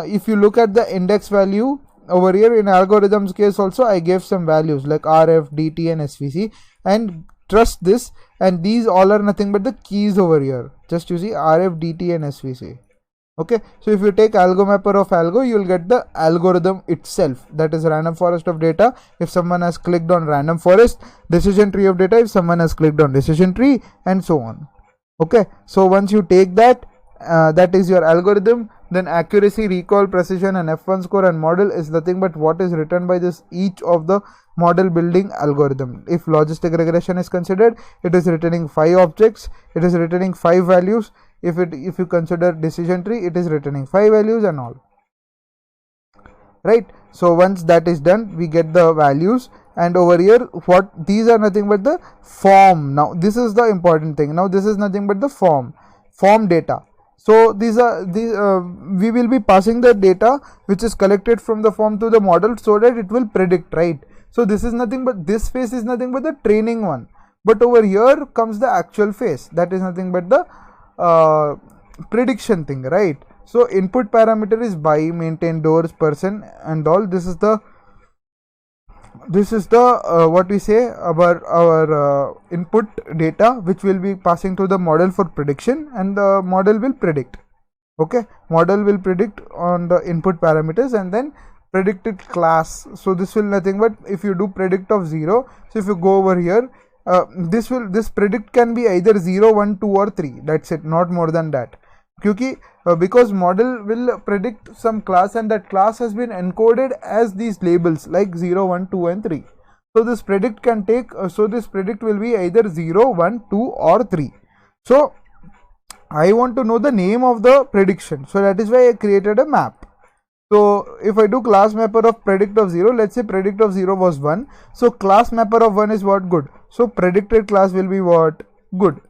if you look at the index value over here, in algorithms case also I gave some values like RF, DT and SVC, and trust this, and these all are nothing but the keys over here. Just you see RF, DT and SVC. Okay, so if you take algo mapper of algo, you will get the algorithm itself, that is random forest of data if someone has clicked on random forest, decision tree of data if someone has clicked on decision tree, and so on. Okay, so once you take that, that is your algorithm. Then accuracy, recall, precision and F1 score and model is nothing but what is written by this each of the model building algorithm. If logistic regression is considered, it is returning 5 objects, it is returning 5 values. If you consider decision tree, it is returning 5 values and all, right? So once that is done, we get the values, and over here what these are nothing but the form. Now this is the important thing. Now this is nothing but the form data. So these are we will be passing the data which is collected from the form to the model so that it will predict, right? So this is nothing but, this phase is nothing but the training one, but over here comes the actual phase, that is nothing but the prediction thing, right? So input parameter is by, maintain, doors, person and all. This is the what we say about our input data which will be passing to the model for prediction, and the model will predict. Okay, model will predict on the input parameters and then predicted class. So this will nothing but, if you do predict of 0, so if you go over here, this predict can be either 0, 1, 2 or 3, that's it, not more than that. Because model will predict some class, and that class has been encoded as these labels like 0, 1, 2 and 3. So this predict can take this predict will be either 0, 1, 2 or 3. So I want to know the name of the prediction, so that is why I created a map. So if I do class mapper of predict of 0, let's say predict of 0 was 1, so class mapper of 1 is what? Good. So predicted class will be what? Good.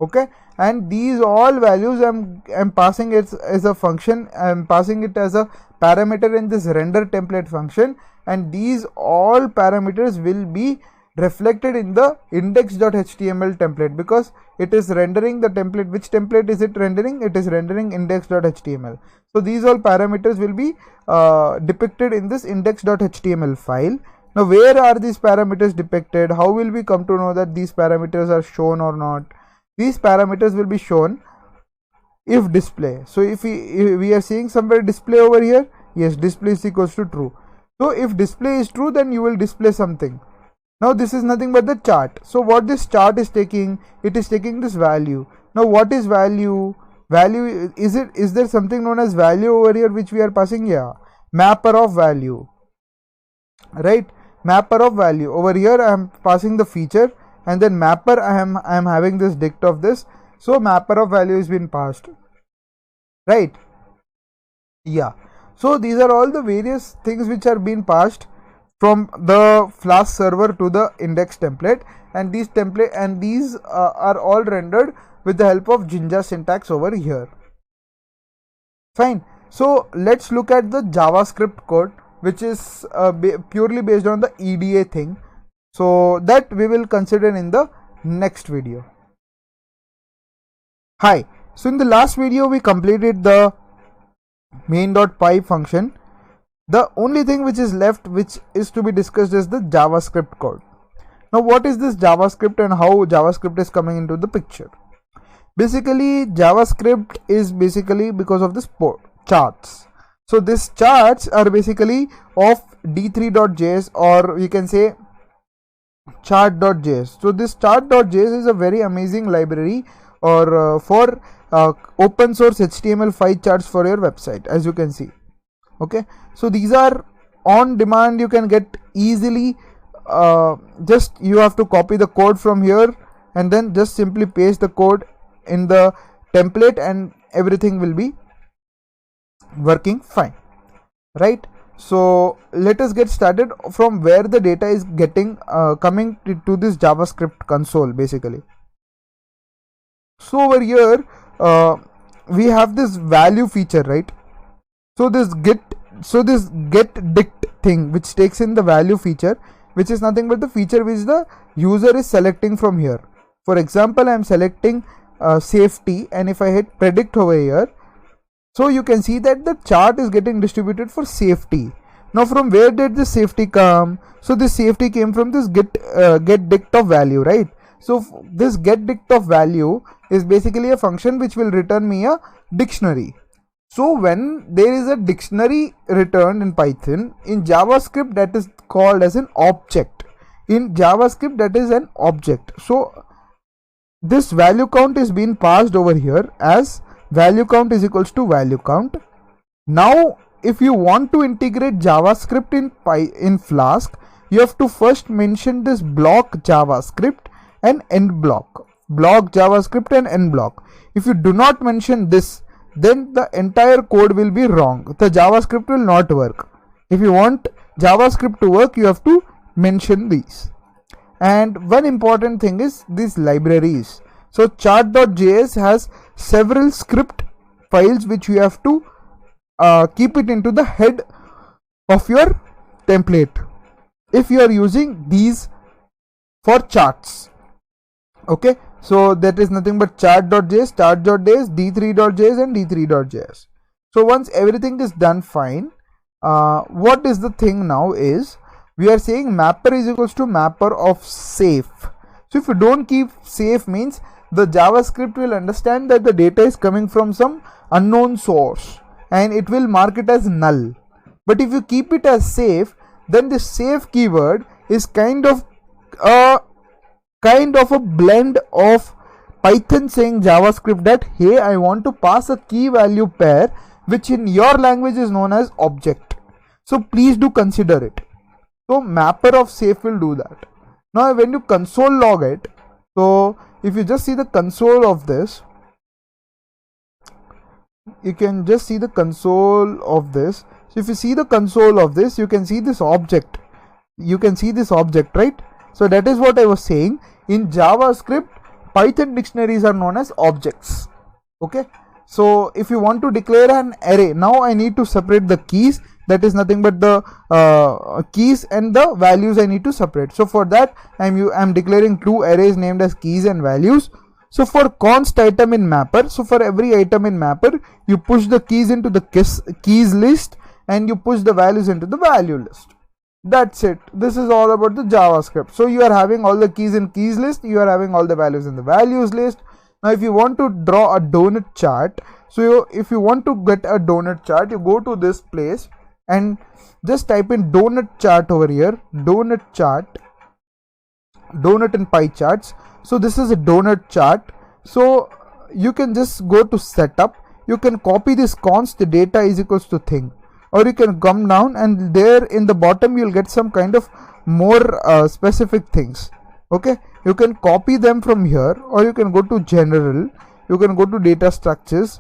Okay, and these all values I'm passing it as a function, I'm passing it as a parameter in this render template function, and these all parameters will be reflected in the index.html template, because it is rendering the template. Which template is it rendering? It is rendering index.html. So these all parameters will be depicted in this index.html file. Now where are these parameters depicted? How will we come to know that these parameters are shown or not? These parameters will be shown if display. So if we are seeing somewhere display over here, yes, display is equals to true. So if display is true, then you will display something. Now this is nothing but the chart. So what this chart is taking, it is taking this value. Now what is value? Value, is there something known as value over here which we are passing? Yeah, mapper of value, right? Mapper of value. Over here I am passing the feature, and then mapper I am having this dict of this. So mapper of value is been passed, right? Yeah. So these are all the various things which are being passed from the Flask server to the index template, and these are all rendered with the help of Jinja syntax over here. Fine. So let's look at the JavaScript code, which is purely based on the EDA thing. So that we will consider in the next video. Hi. So in the last video we completed the main.py function. The only thing which is left, which is to be discussed, is the JavaScript code. Now what is this JavaScript and how JavaScript is coming into the picture? Basically JavaScript is basically because of this charts. So these charts are basically of d3.js, or we can say chart.js. So this chart.js is a very amazing library, or for open source HTML5 charts for your website, as you can see. Okay, so these are on demand, you can get easily. Just you have to copy the code from here and then just simply paste the code in the template and everything will be working fine, right? So let us get started from where the data is getting coming to this JavaScript console basically. So over here we have this value feature, right? So this get dict thing which takes in the value feature, which is nothing but the feature which the user is selecting from here. For example, I am selecting safety, and if I hit predict over here, so you can see that the chart is getting distributed for safety. Now from where did this safety come? So this safety came from this get dict of value, right? So this get dict of value is basically a function which will return me a dictionary. So when there is a dictionary returned in Python, in JavaScript that is called as an object. In JavaScript that is an object. So this value count is being passed over here as value count is equals to value count. Now if you want to integrate JavaScript in Flask, you have to first mention this block JavaScript and end block JavaScript and end block. If you do not mention this, then the entire code will be wrong. The JavaScript will not work. If you want JavaScript to work, you have to mention these. And one important thing is these libraries. So chart.js has several script files which you have to keep it into the head of your template if you are using these for charts. Okay, so that is nothing but chart.js, d3.js and d3.js. So once everything is done fine, what is the thing now is we are saying mapper is equals to mapper of safe. So if you don't keep safe, means the JavaScript will understand that the data is coming from some unknown source and it will mark it as null. But if you keep it as safe, then the safe keyword is kind of a blend of Python saying JavaScript that hey, I want to pass a key value pair which in your language is known as object. So please do consider it. So mapper of safe will do that. Now when you console log it, so if you just see the console of this, you can just see the console of this. So if you see the console of this, you can see this object. You can see this object, right? So that is what I was saying. In JavaScript, Python dictionaries are known as objects. Okay. So if you want to declare an array, now I need to separate the keys. That is nothing but the keys and the values I need to separate. So for that, I'm declaring two arrays named as keys and values. So for const item in mapper, so for every item in mapper, you push the keys into the keys list and you push the values into the value list. That's it. This is all about the JavaScript. So you are having all the keys in keys list, you are having all the values in the values list. Now if you want to draw a donut chart, so if you want to get a donut chart, you go to this place and just type in donut chart over here, donut chart, donut and pie charts. So this is a donut chart. So you can just go to setup, you can copy this const data is equals to thing, or you can come down and there in the bottom you'll get some kind of more specific things. Okay, you can copy them from here, or you can go to general, you can go to data structures.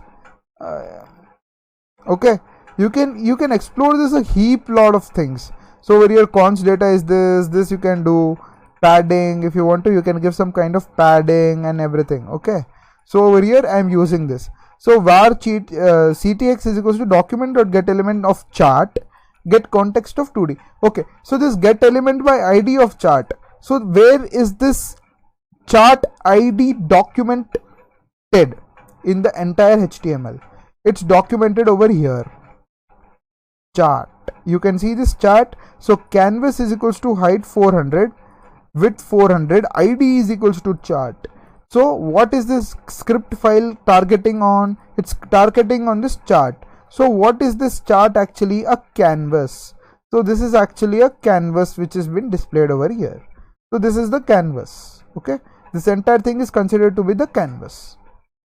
Okay, you can explore this a heap lot of things. So over here const data is this you can do padding. If you want to, you can give some kind of padding and everything. Okay, so over here I am using this. So var ctx is equals to document.getElement of chart, get context of 2D. Okay, so this get element by id of chart. So where is this chart id documented in the entire HTML? It's documented over here, chart. You can see this chart. So canvas is equals to height 400, width 400, id is equals to chart. So what is this script file targeting on? It's targeting on this chart. So what is this chart actually? A canvas. So this is actually a canvas which has been displayed over here. So this is the canvas. Okay, this entire thing is considered to be the canvas.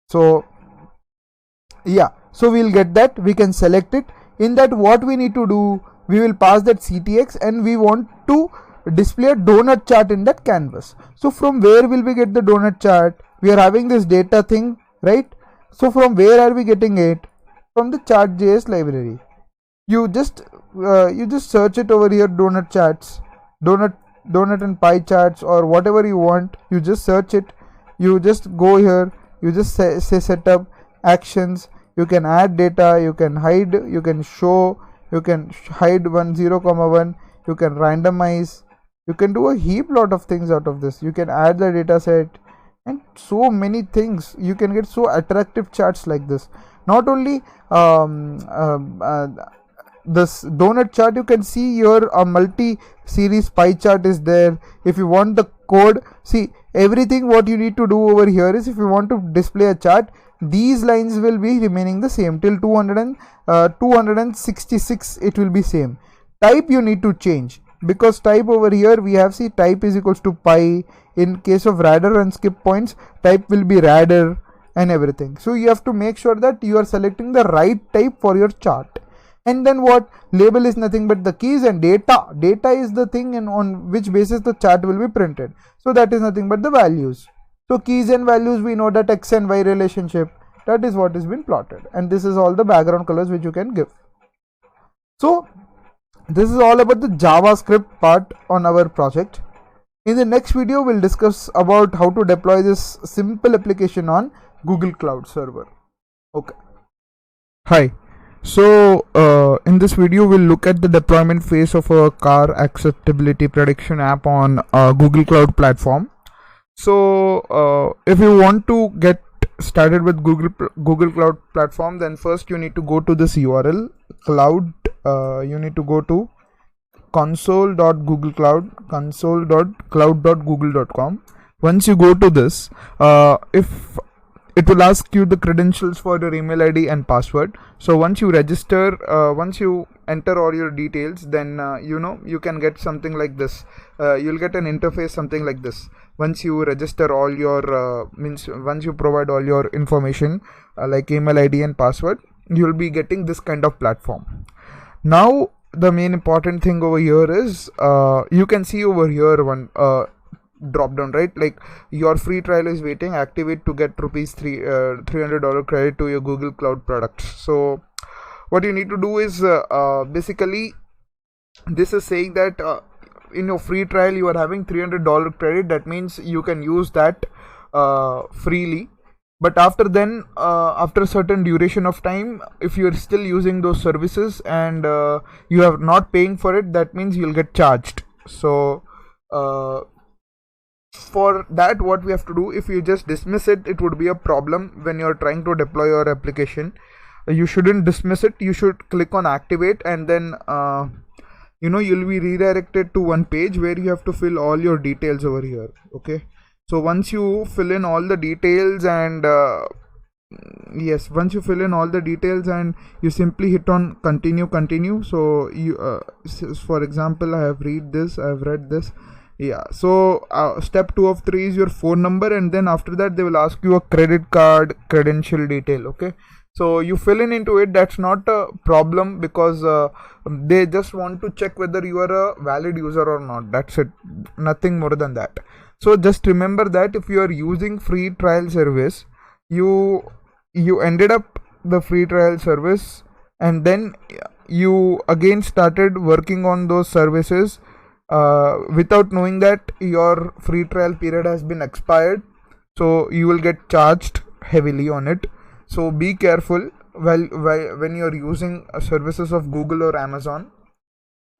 So yeah, so we'll get that, we can select it. In that, what we need to do, we will pass that ctx and we want to display a donut chart in that canvas. So from where will we get the donut chart? We are having this data thing, right? So from where are we getting it? From the chart.js library. You just search it over here, donut charts, donut and pie charts, or whatever you want. You just search it. You just go here. You just say setup actions. You can add data. You can hide. You can show. You can hide 0,1. You can randomize. You can do a heap lot of things out of this. You can add the data set and so many things. You can get so attractive charts like this. Not only this donut chart, you can see here a multi-series pie chart is there. If you want the code, see everything what you need to do over here is, if you want to display a chart, these lines will be remaining the same till 266. It will be same. Type you need to change, because type over here we have, see, type is equals to pi. In case of radar and skip points, type will be radar and everything. So you have to make sure that you are selecting the right type for your chart. And then what? Label is nothing but the keys, and data is the thing and on which basis the chart will be printed. So that is nothing but the values. So keys and values, we know that x and y relationship, that is what has been plotted, and this is all the background colors which you can give. So this is all about the JavaScript part on our project. In the next video, we'll discuss about how to deploy this simple application on Google Cloud Server. Okay. Hi. So in this video, we'll look at the deployment phase of a car acceptability prediction app on Google Cloud Platform. So if you want to get started with Google Cloud Platform, then first you need to go to this URL cloud. You need to go to console.cloud.google.com. Once you go to this, if it will ask you the credentials for your email ID and password. So once you register, once you enter all your details, then you can get something like this. You'll get an interface something like this. Once you register all your once you provide all your information like email ID and password, you'll be getting this kind of platform. Now the main important thing over here is you can see over here one drop down, right? Like your free trial is waiting, activate to get $300 credit to your Google Cloud products. So what you need to do is basically this is saying that in your free trial you are having $300 credit. That means you can use that freely. But after then, after a certain duration of time, if you are still using those services and you are not paying for it, that means you'll get charged. So for that, what we have to do, if you just dismiss it, it would be a problem when you're trying to deploy your application. You shouldn't dismiss it. You should click on activate, and then you'll be redirected to one page where you have to fill all your details over here. Okay. So once you fill in all the details and once you fill in all the details and you simply hit on continue. So you for example, I have read this, Yeah, so step 2 of 3 is your phone number, and then after that they will ask you a credit card credential detail. Okay, so you fill in into it. That's not a problem, because they just want to check whether you are a valid user or not. That's it, nothing more than that. So just remember that if you are using free trial service, you ended up the free trial service, and then you again started working on those services without knowing that your free trial period has been expired, so you will get charged heavily on it. So be careful when you are using services of Google or Amazon.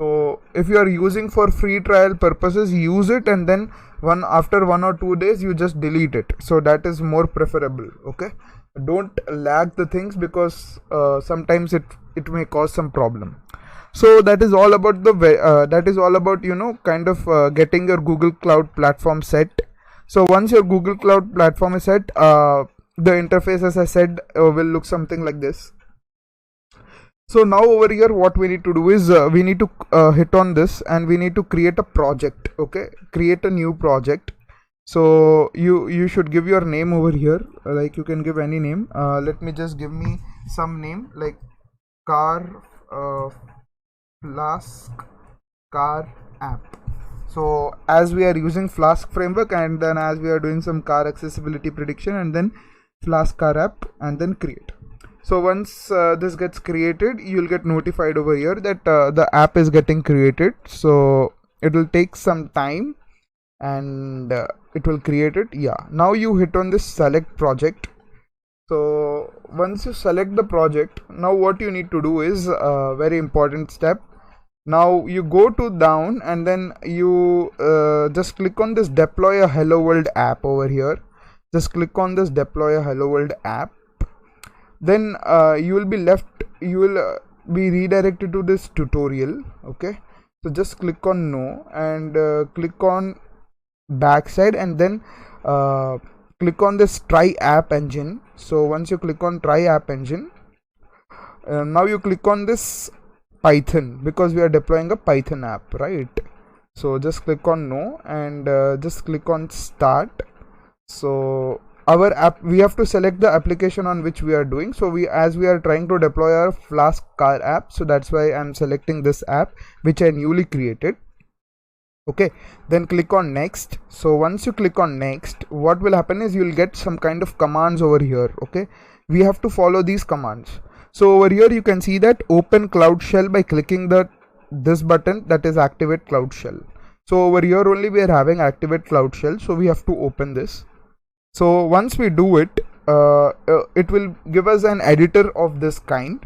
So if you are using for free trial purposes, use it, and then after 1 or 2 days you just delete it. So that is more preferable. Okay, don't lag the things, because sometimes it may cause some problem. So that is all about kind of getting your Google Cloud platform set. So once your Google Cloud platform is set, the interface, as I said, will look something like this. So now over here what we need to do is we need to hit on this, and we need to create a project. Okay, create a new project. So you should give your name over here, like you can give any name. Let me just give me some name, like Flask car app. So as we are using Flask framework, and then as we are doing some car accessibility prediction, and then Flask car app, and then create. So once this gets created, you'll get notified over here that the app is getting created. So it will take some time, and it will create it. Yeah, now you hit on this select project. So once you select the project, now what you need to do is a very important step. Now you go to down, and then you just click on this deploy a hello world app over here. Just click on this deploy a hello world app. Then you will be redirected to this tutorial. Okay, so just click on no, and click on backside, and then click on this try app engine. So once you click on try app engine, now you click on this Python, because we are deploying a Python app, right? So just click on no, and just click on start. So our app, we have to select the application on which we are doing. So as we are trying to deploy our Flask car app, so that's why I'm selecting this app which I newly created. Okay, then click on next. So once you click on next, what will happen is you'll get some kind of commands over here. Okay, we have to follow these commands. So over here you can see that open Cloud Shell by clicking this button, that is activate Cloud Shell. So over here only we are having activate Cloud Shell, so we have to open this. So once we do it, it will give us an editor of this kind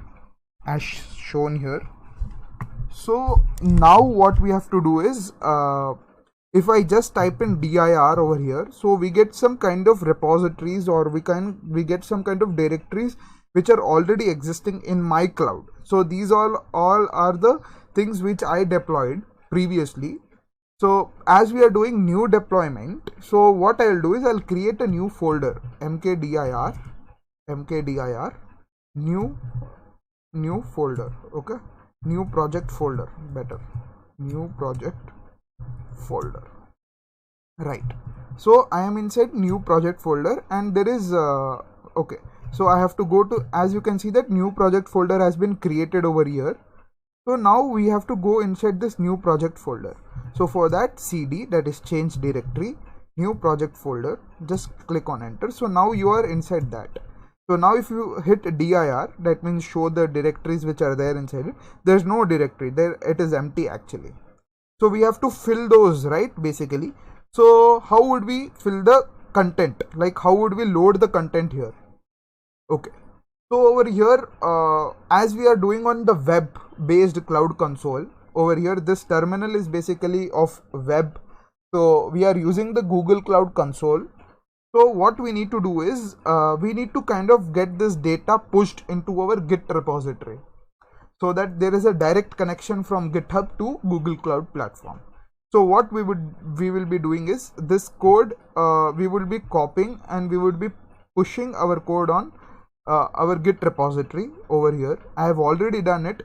as shown here. So now what we have to do is if I just type in dir over here, so we get some kind of repositories, or we get some kind of directories which are already existing in my cloud. So these all are the things which I deployed previously. So as we are doing new deployment, so what I'll do is I'll create a new folder, mkdir new folder. Okay, new project folder, better, new project folder, right? So I am inside new project folder, and there is okay, so I have to go to, as you can see that new project folder has been created over here. So now we have to go inside this new project folder. So for that, cd, that is change directory, new project folder, just click on enter. So now you are inside that. So now if you hit dir, that means show the directories which are there inside it. There's no directory there, it is empty actually. So we have to fill those, right, basically. So how would we fill the content? Like how would we load the content here? Okay, so over here, as we are doing on the web based cloud console, over here this terminal is basically of web. So we are using the Google Cloud Console. So what we need to do is we need to kind of get this data pushed into our Git repository, so that there is a direct connection from GitHub to Google Cloud Platform. So what we will be doing is this code we will be copying, and we would be pushing our code on our Git repository over here. I have already done it.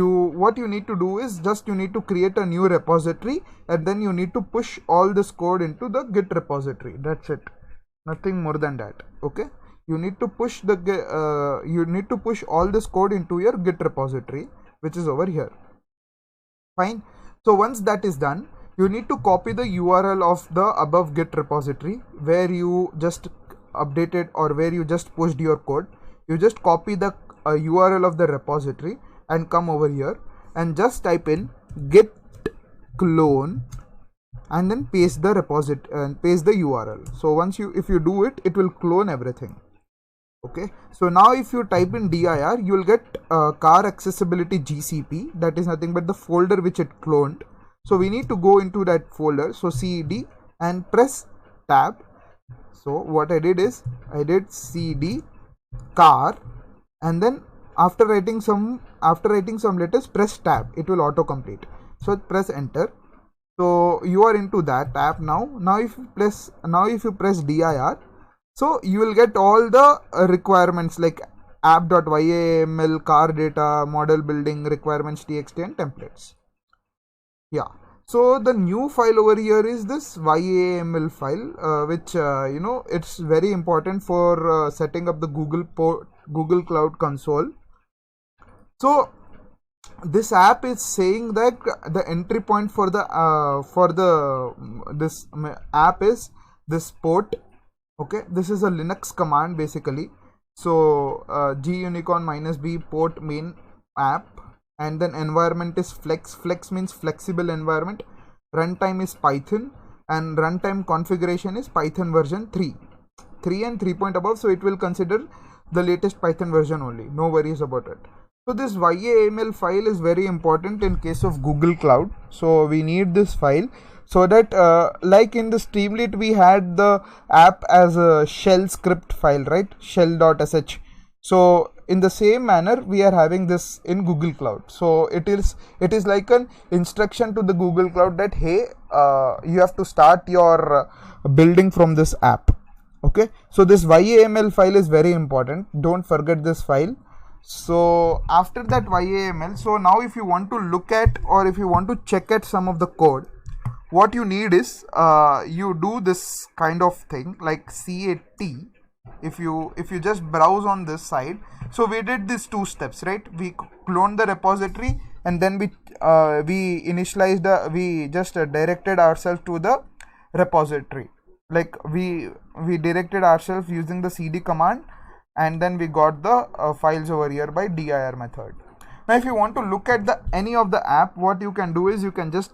what you need to do is just you need to create a new repository, and then you need to push all this code into the Git repository. That's it, nothing more than that. Okay, you need to push all this code into your Git repository, which is over here. Fine. So once that is done, you need to copy the URL of the above Git repository where you just updated or where you just pushed your code. You just copy the URL of the repository and come over here and just type in git clone and then paste the repository and paste the URL. So once if you do it, it will clone everything. Okay, so now if you type in dir, you will get car accessibility GCP. That is nothing but the folder which it cloned. So we need to go into that folder. So cd and press tab. So what I did is I did cd car, and then after writing some letters, press tab. It will auto complete. So press enter. So you are into that tab now. Now if you press dir, so you will get all the requirements like app.yaml, car data, model building, requirements txt and templates. Yeah. So the new file over here is this YAML file, which it's very important for setting up the Google Cloud Console. So this app is saying that the entry point for this app is this port. Okay, this is a Linux command basically. So -b port main app, and then environment is flex means flexible environment, runtime is Python, and runtime configuration is Python version 3 and 3 point above. So it will consider the latest Python version only, no worries about it. So this YAML file is very important in case of Google Cloud. So we need this file so that like in the Streamlit we had the app as a shell script file, right? Shell.sh. So in the same manner we are having this in Google Cloud. So it is like an instruction to the Google Cloud that hey, you have to start your building from this app. Okay, so this YAML file is very important, don't forget this file. So after that YAML, so now if you want to look at or if you want to check at some of the code, what you need is you do this kind of thing like cat. If you just browse on this side, so we did these two steps, right? We cloned the repository and then we initialized we just directed ourselves to the repository, like we directed ourselves using the cd command, and then we got the files over here by dir method. Now if you want to look at any of the app, what you can do is you can just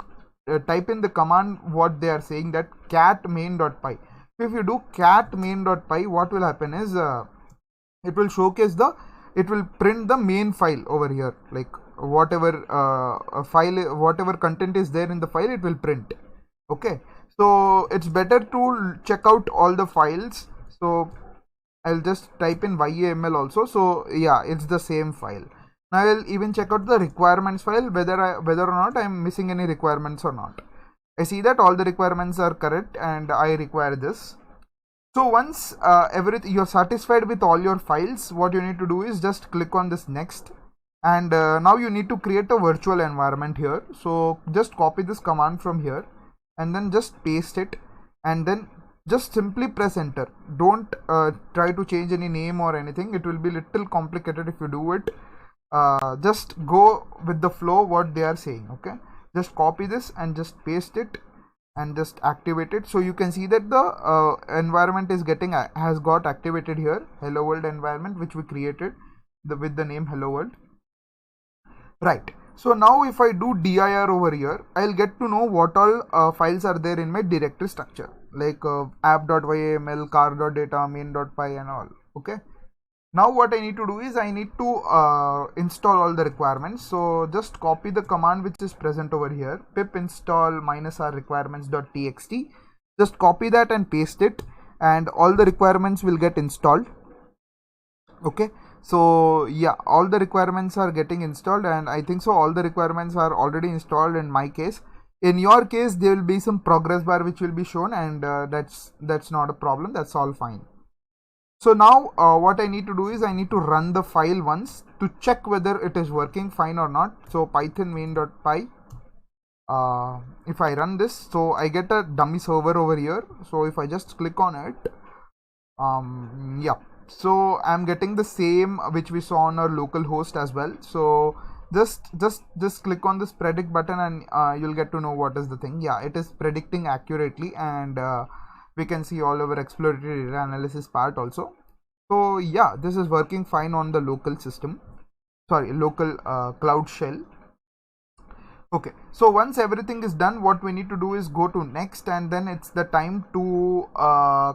type in the command what they are saying, that cat main.py. If you do cat main.py, what will happen is it will showcase it will print the main file over here, like whatever whatever content is there in the file, it will print. Okay, so it's better to check out all the files. So I'll just type in YAML also. So yeah, it's the same file. Now I'll even check out the requirements file, whether or not I'm missing any requirements or not. I see that all the requirements are correct and I require this. So once you're satisfied with all your files, what you need to do is just click on this next, and now you need to create a virtual environment here. So just copy this command from here and then just paste it, and then just simply press enter. Don't try to change any name or anything, it will be little complicated if you do it. Just go with the flow what they are saying. Okay, just copy this and just paste it and just activate it. So you can see that the environment is has got activated here, hello world environment, which we created with the name hello world. Right, so now if I do dir over here, I'll get to know what all files are there in my directory structure, like app.yml, car.data, main.py and all. Okay, now what I need to do is I need to install all the requirements. So just copy the command which is present over here, pip install -r requirements.txt. Just copy that and paste it, and all the requirements will get installed. Okay, so yeah, all the requirements are getting installed, and I think so all the requirements are already installed in my case. In your case there will be some progress bar which will be shown, and that's not a problem, that's all fine. So now what I need to do is I need to run the file once to check whether it is working fine or not. So python main.py. If I run this, so I get a dummy server over here. So if I just click on it, yeah, so I'm getting the same which we saw on our local host as well. So just click on this predict button and you'll get to know what is the thing. Yeah, it is predicting accurately, and we can see all over exploratory data analysis part also. So yeah, this is working fine on the local system, local cloud shell. Okay, so once everything is done, what we need to do is go to next, and then it's the time to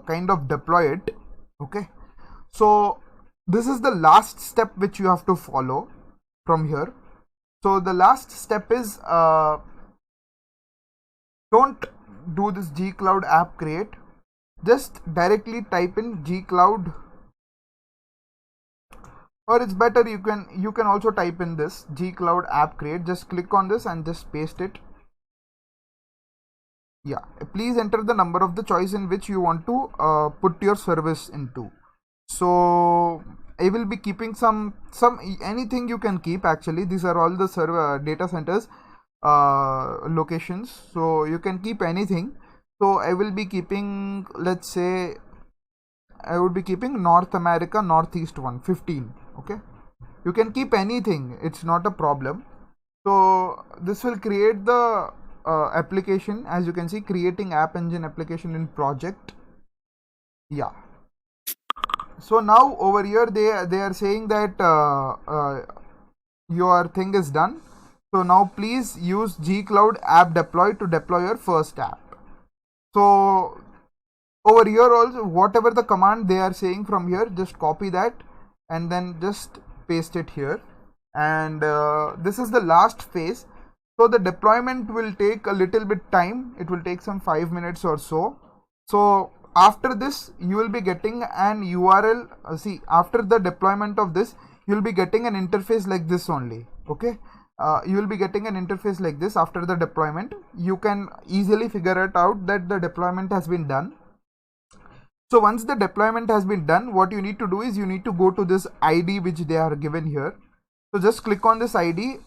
kind of deploy it. Okay, so this is the last step which you have to follow from here. So the last step is don't do this gcloud app create, just directly type in gcloud, or it's better you can also type in this gcloud app create. Just click on this and just paste it. Yeah, please enter the number of the choice in which you want to put your service into. So I will be keeping some anything you can keep. Actually, these are all the server data centers locations, so you can keep anything. So I will be keeping, let's say I would be keeping North America Northeast 115. Okay, you can keep anything, it's not a problem. So this will create the application. As you can see, creating app engine application in project. Yeah, so now over here they are saying that your thing is done. So now please use gcloud app deploy to deploy your first app. So over here also, whatever the command they are saying from here, just copy that and then just paste it here. And this is the last phase. So the deployment will take a little bit time. It will take some 5 minutes or so. So after this you will be getting an URL. See, after the deployment of this, you will be getting an interface like this only. Okay, you will be getting an interface like this after the deployment. You can easily figure it out that the deployment has been done. So once the deployment has been done, what you need to do is you need to go to this ID which they are given here. So just click on this ID,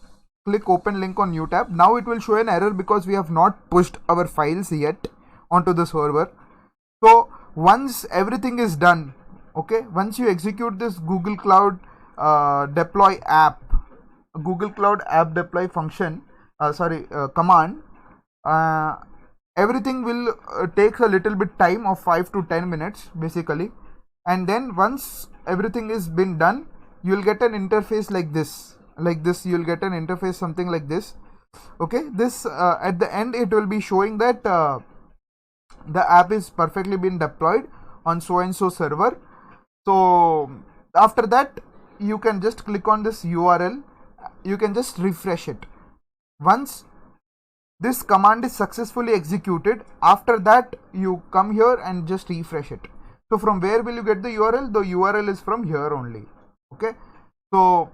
click open link on new tab. Now it will show an error because we have not pushed our files yet onto the server. So once everything is done, okay, once you execute this Google Cloud deploy app, Google Cloud app deploy function, command, everything will take a little bit time of 5 to 10 minutes basically. And then once everything is been done, you will get an interface like this. You will get an interface something like this. Okay, this at the end it will be showing that the app is perfectly been deployed on so and so server. So after that you can just click on this URL, you can just refresh it. Once this command is successfully executed, after that you come here and just refresh it. So from where will you get the URL? The URL is from here only. Okay, so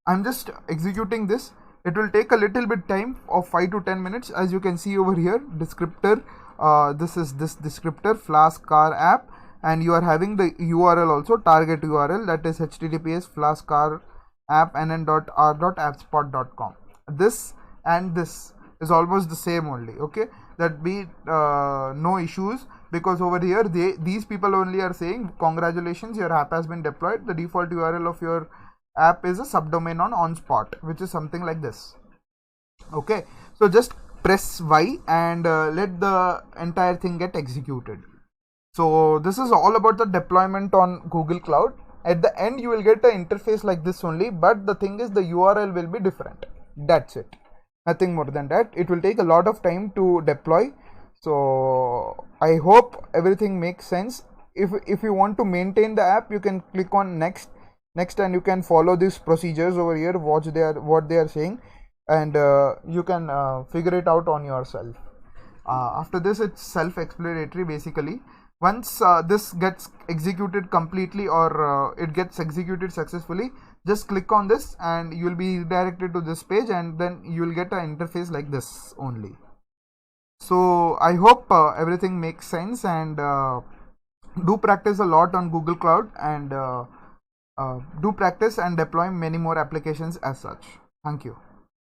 I'm just executing this. It will take a little bit time of 5 to 10 minutes. As you can see over here, descriptor, this is this descriptor Flask car app, and you are having the URL also, target URL, that is https flask car app nn.r.appspot.com. this and this is almost the same only. Okay, that be no issues, because over here these people only are saying congratulations, your app has been deployed. The default URL of your app is a subdomain on spot, which is something like this. Okay, so just press Y and let the entire thing get executed. So this is all about the deployment on Google Cloud. At the end you will get an interface like this only, but the thing is the URL will be different. That's it, nothing more than that. It will take a lot of time to deploy. So I hope everything makes sense. If you want to maintain the app, you can click on next, and you can follow these procedures over here, what they are saying, and you can figure it out on yourself. After this, it's self-explanatory basically. Once this gets executed completely, or it gets executed successfully, just click on this and you will be redirected to this page, and then you will get an interface like this only. So I hope everything makes sense, and do practice a lot on Google Cloud, and do practice and deploy many more applications as such. Thank you.